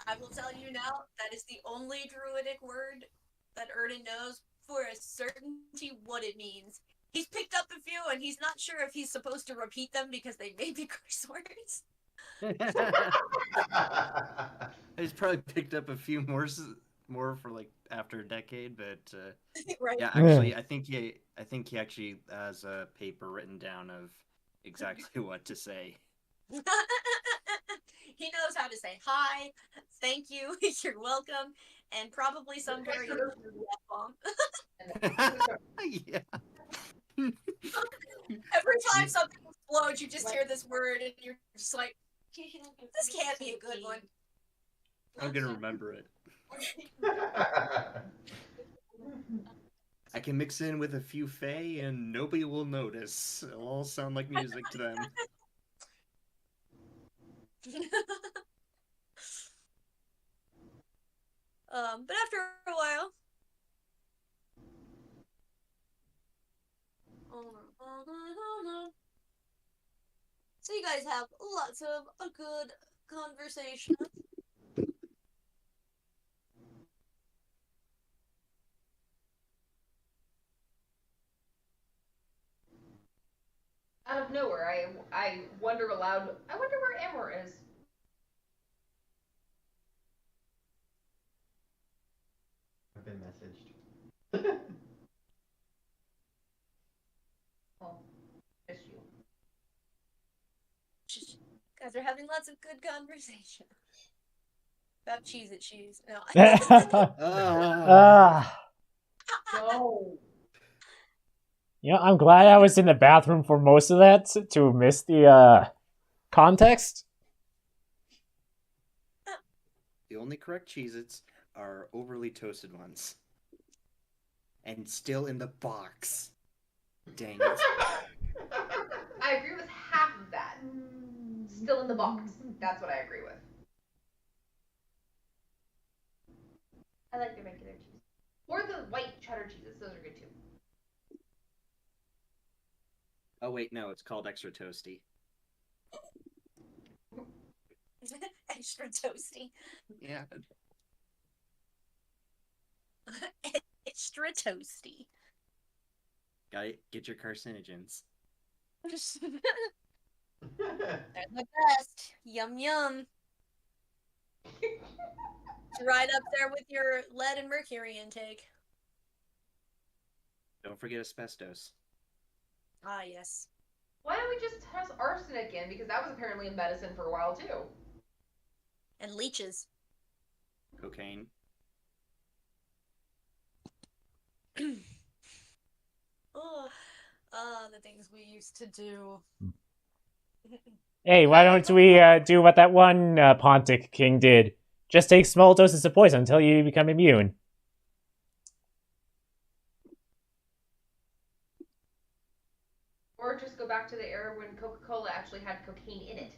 I will tell you now, that is the only druidic word that Erden knows for a certainty what it means. He's picked up a few, and he's not sure if he's supposed to repeat them because they may be curse words. He's probably picked up a few more for like after a decade, but Right. yeah, actually, I think he actually has a paper written down of exactly what to say. He knows how to say hi, thank you, you're welcome, and probably some variation of the F-bomb. Yeah. Every time something explodes, you just hear this word, and you're just like, this can't be a good one. I'm gonna remember it. I can mix in with a few Fae and nobody will notice. It'll all sound like music to them. But after a while, so you guys have lots of a good conversation. Out of nowhere, I wonder aloud. I wonder where Amor is. I've been messaged. Oh, missed you. Guys are having lots of good conversation about Cheez-It shoes. No. No. You know, I'm glad I was in the bathroom for most of that to miss the context. The only correct Cheez-Its are overly toasted ones. And still in the box. Dang it. I agree with half of that. Still in the box. That's what I agree with. I like the regular cheese. Or the white cheddar cheeses. Those are good too. Oh wait, no, it's called extra toasty. Extra toasty. Yeah. Extra toasty. Gotta get your carcinogens. They're the best. Yum yum. It's right up there with your lead and mercury intake. Don't forget asbestos. Ah, yes. Why don't we just test arsenic in? Because that was apparently in medicine for a while too. And leeches. Cocaine. The things we used to do. Hey, why don't we do what that one Pontic king did? Just take small doses of poison until you become immune. Or just go back to the era when Coca-Cola actually had cocaine in it.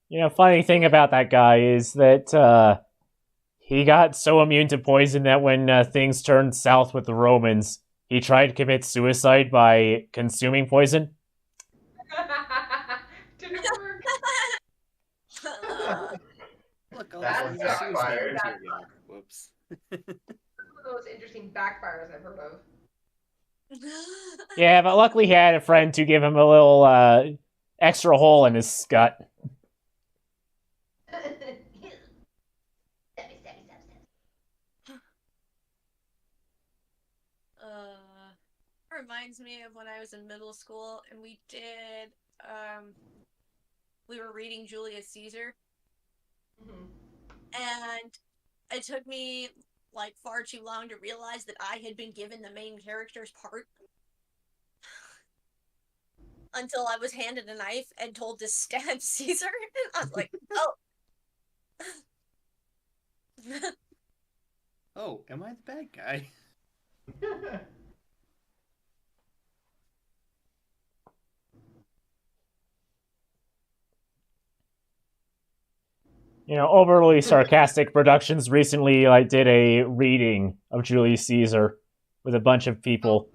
You know, funny thing about that guy is that he got so immune to poison that when things turned south with the Romans, he tried to commit suicide by consuming poison. Didn't work. Look, all That this was is suicide backfired. material. Whoops. One of the most interesting backfires I've heard of. Yeah, but luckily he had a friend to give him a little extra hole in his gut. Reminds me of when I was in middle school and we were reading Julius Caesar, and it took me like far too long to realize that I had been given the main character's part until I was handed a knife and told to stab Caesar. And I was like, oh. Oh, am I the bad guy? Overly sarcastic productions recently did a reading of Julius Caesar with a bunch of people.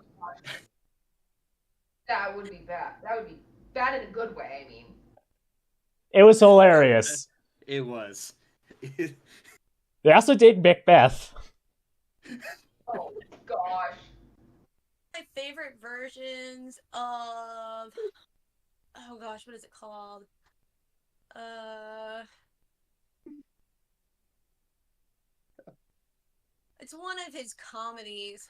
That would be bad. That would be bad in a good way, I mean. It was hilarious. It was. They also did Macbeth. Oh gosh. My favorite versions of oh gosh, what is it called? It's one of his comedies.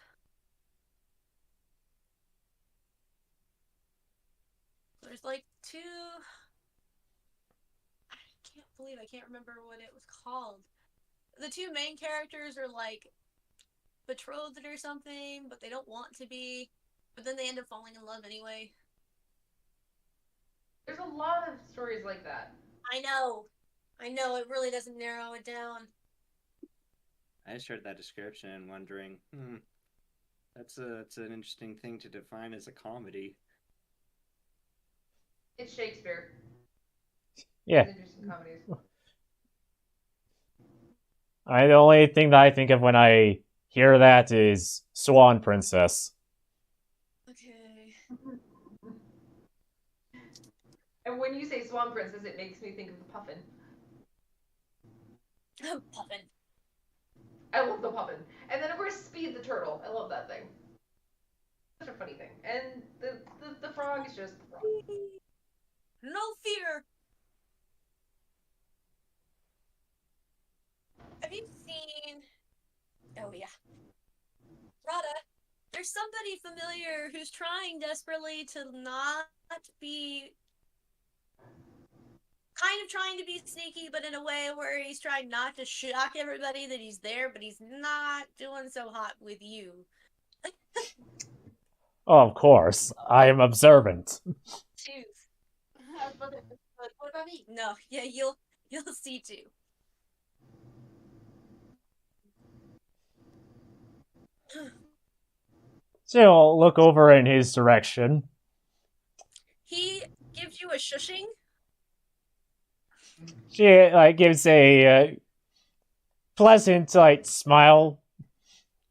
There's like two. I can't believe I can't remember what it was called. The two main characters are like betrothed or something, but they don't want to be. But then they end up falling in love anyway. There's a lot of stories like that. I know. It really doesn't narrow it down. I just heard that description and wondering, that's an interesting thing to define as a comedy. It's Shakespeare. Yeah. It's interesting comedies. The only thing that I think of when I hear that is Swan Princess. Okay. And when you say Swan Princess, it makes me think of the Puffin. Puffin. I love the Puffin. And then of course Speed the Turtle. I love that thing. Such a funny thing. And the frog is just the frog. No fear. Have you seen? Oh yeah, Rada. There's somebody familiar who's trying desperately to not be. Kind of trying to be sneaky, but in a way where he's trying not to shock everybody that he's there, but he's not doing so hot with you. Oh, of course. I am observant. Tooth. What about me? No, yeah, you'll see too. She'll look over in his direction. He gives you a shushing. She gives a pleasant smile,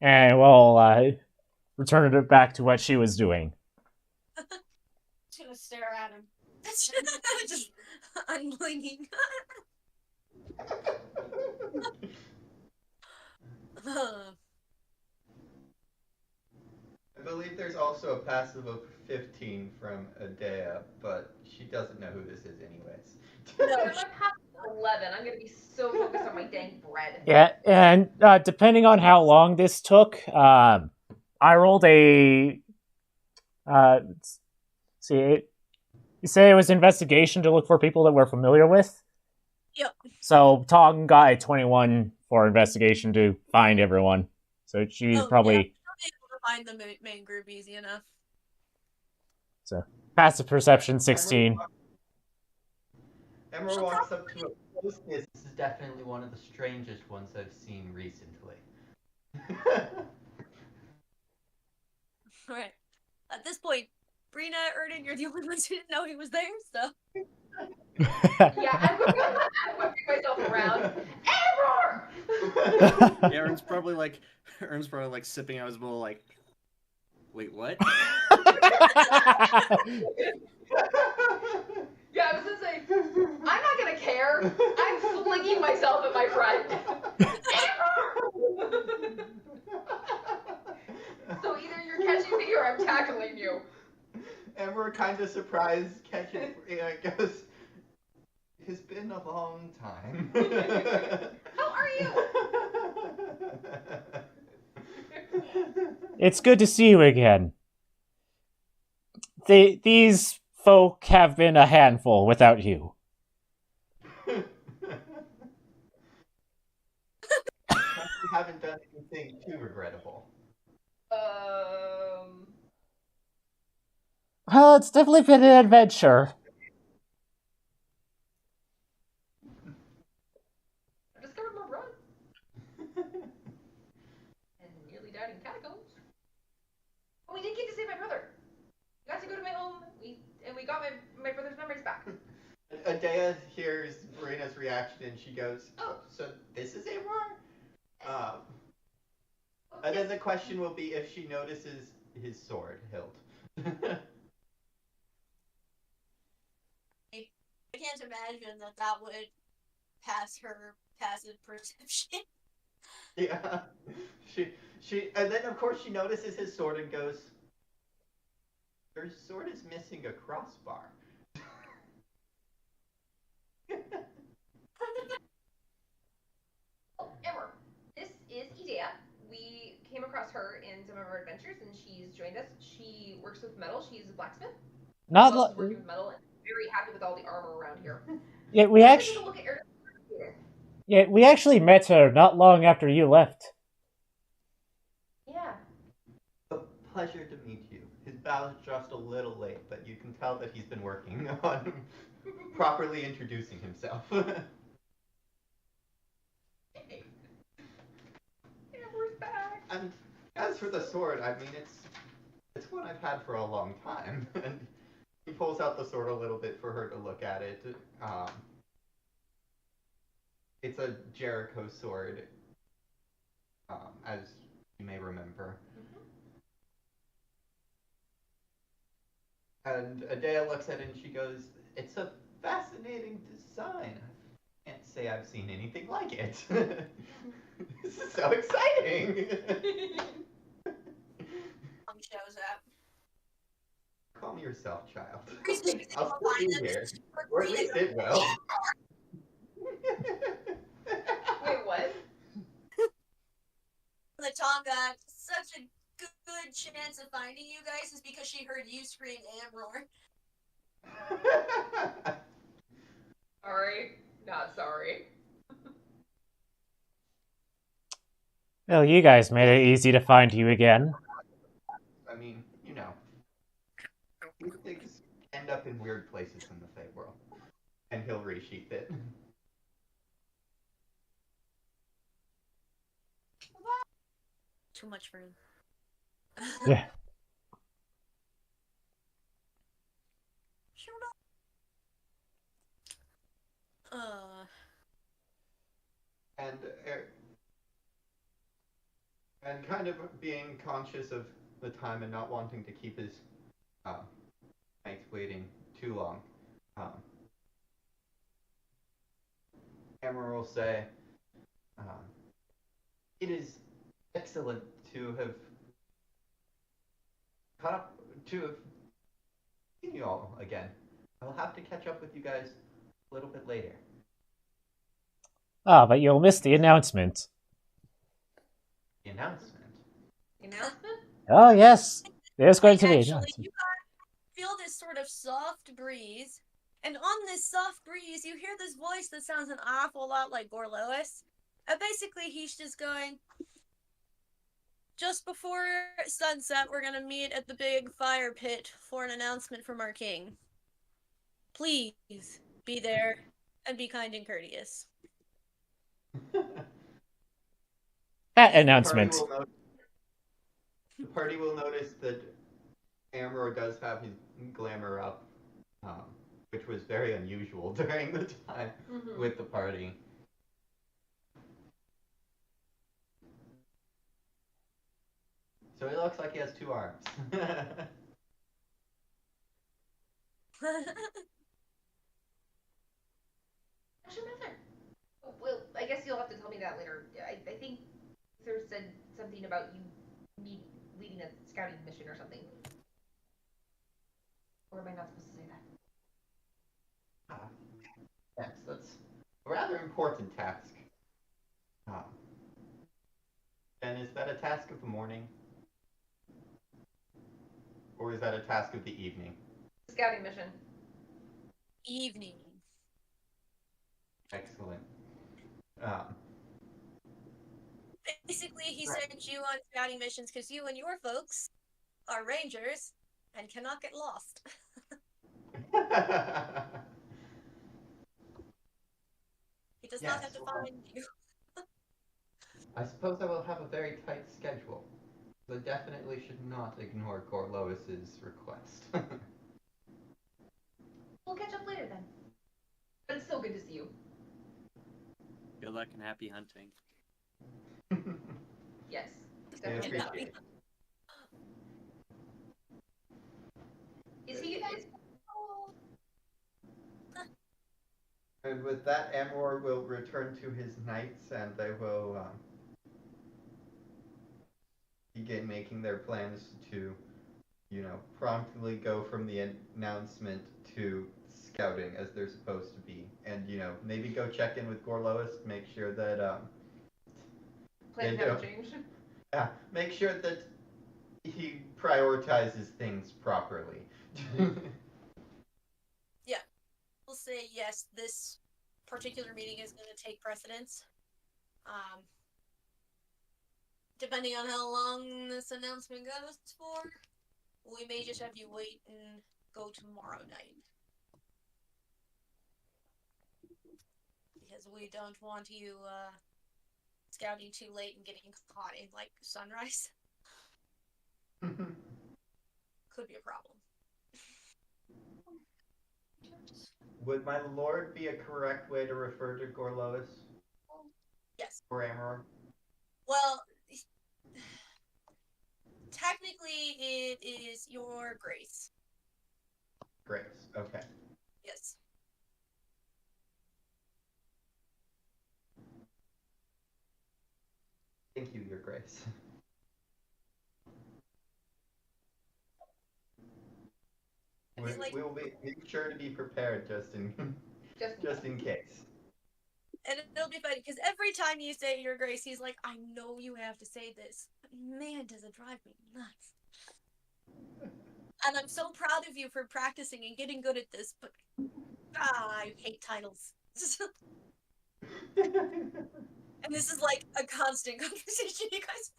and will return it back to what she was doing. Just gonna stare at him. Just unblinking. I believe there's also a passive of 15 from Adea, but she doesn't know who this is anyways. No, if I'm past 11, I'm gonna be so focused on my dang bread. Yeah, and depending on how long this took, I rolled a. Let's see, you say it was investigation to look for people that we're familiar with? Yep. So Tong got a 21 for investigation to find everyone. So she's probably. Yeah. Able to find the main group easy enough. So passive perception 16. Emerald walks up to a closeness. This is definitely one of the strangest ones I've seen recently. Right. At this point, Brina, Erden, you're the only ones who didn't know he was there, so. Yeah, I'm whipping myself around. Error! Yeah, Ern's probably like sipping out his bowl, like, wait, what? Yeah, I was gonna say, I'm not gonna care. I'm flinging myself at my friend. Error! So either you're catching me or I'm killing you. And we're kind of surprised catching. It goes. It's been a long time. How are you? It's good to see you again. These folk have been a handful without you. You haven't done anything too regrettable. Well, it's definitely been an adventure. I discovered my brother and nearly died in catacombs. But we did get to see my brother. We got to go to my home. We got my brother's memories back. Adea hears Marina's reaction and she goes, "Oh, so this is Amor?" And then the question will be if she notices his sword hilt. I can't imagine that would pass her passive perception. Yeah. And then of course she notices his sword and goes, "Your sword is missing a crossbar." Oh, Emmer, this is Idea. We came across her in some of our adventures, and she's joined us. She works with metal. She's a blacksmith. Not Loves lo- working with metal, and very happy with all the armor around here. yeah, Let's take a look at we actually met her not long after you left. Yeah. A pleasure to meet you. His bow's just a little late, but you can tell that he's been working on properly introducing himself. Hey. Amber's back. And as for the sword, I mean, it's one I've had for a long time. And he pulls out the sword a little bit for her to look at it. It's a Jericho sword, as you may remember. And Adea looks at it and she goes, "It's a fascinating design. I can't say I've seen anything like it." This is so exciting. Shows up. Calm yourself, child. Reason I'll still be here. Or at least it will. Wait, what? The Tom got such a good chance of finding you guys is because she heard you scream Amror. Sorry. Not sorry. Well, you guys made it easy to find you again. I mean, these things end up in weird places in the Fey world. And he'll resheath it. Too much for him. Yeah. And and kind of being conscious of the time and not wanting to keep his mates waiting too long. Hammer will say, "It is excellent to have caught up, to have seen you all again. I will have to catch up with you guys a little bit later." Ah, but you'll miss the announcement. The announcement? Announcement? Oh, yes. There's going to be an Actually, announcement. you feel this sort of soft breeze, and on this soft breeze, you hear this voice that sounds an awful lot like Gorlois. And basically, he's just going, "Just before sunset, we're gonna meet at the big fire pit for an announcement from our king. Please be there and be kind and courteous." That announcement. The party will notice that Amro does have his glamour up, which was very unusual during the time with the party. So it looks like he has 2 arms. How's your mother? Well, I guess you'll have to tell me that later. I think Sir said something about you leading a scouting mission or something. Or am I not supposed to say that? Yes, that's a rather important task. Um, and is that a task of the morning? Or is that a task of the evening? Scouting mission. Evening. Excellent. Um, Basically, he Right. sent you on scouting missions because you and your folks are rangers and cannot get lost. He does not yes, have to well, find you. I suppose I will have a very tight schedule. So definitely should not ignore Gorlois's request. We'll catch up later then. But it's still good to see you. Good luck and happy hunting. Yes. I Definitely. appreciate it. Is he guys? And with that, Amor will return to his knights, and they will begin making their plans to, promptly go from the announcement to scouting as they're supposed to be, and maybe go check in with Gorlois, make sure that Plans They haven't do. changed. yeah, make sure that he prioritizes things properly. We'll say yes, this particular meeting is going to take precedence. Depending on how long this announcement goes for, we may just have you wait and go tomorrow night. Because we don't want you scouting too late and getting caught in like sunrise. Could be a problem. Would my lord be a correct way to refer to Gorlois Yes. or Amor? Well, technically it is your grace. Grace. Okay. Yes. Thank you, Your Grace. And he's like, We will make sure to be prepared just in just in case. and it'll be funny because every time you say your grace, he's like, I know you have to say this, but man, does it drive me nuts. And I'm so proud of you for practicing and getting good at this, but I hate titles. And this is like a constant conversation, you guys.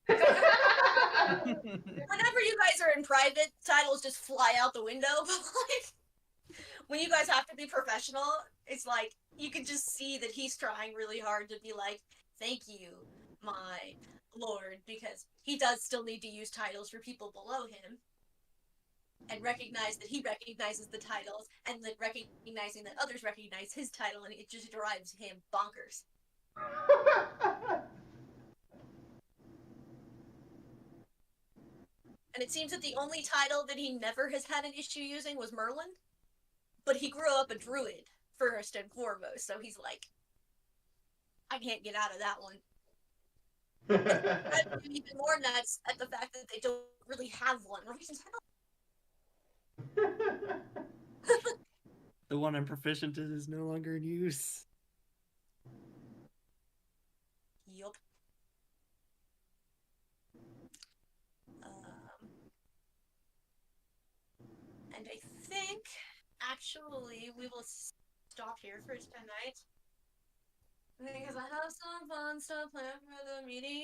Whenever you guys are in private, titles just fly out the window. But like, when you guys have to be professional, it's like you can just see that he's trying really hard to be like, "Thank you, my lord," because he does still need to use titles for people below him, and recognize that he recognizes the titles, and then recognizing that others recognize his title, and it just drives him bonkers. And it seems that the only title that he never has had an issue using was Merlin. But he grew up a druid, first and foremost, so he's like, I can't get out of that one. I'd be even more nuts at the fact that they don't really have one right now. The one I'm proficient in is no longer in use. Yup. And I think, actually, we will stop here for tonight. Because I have some fun stuff planned for the meeting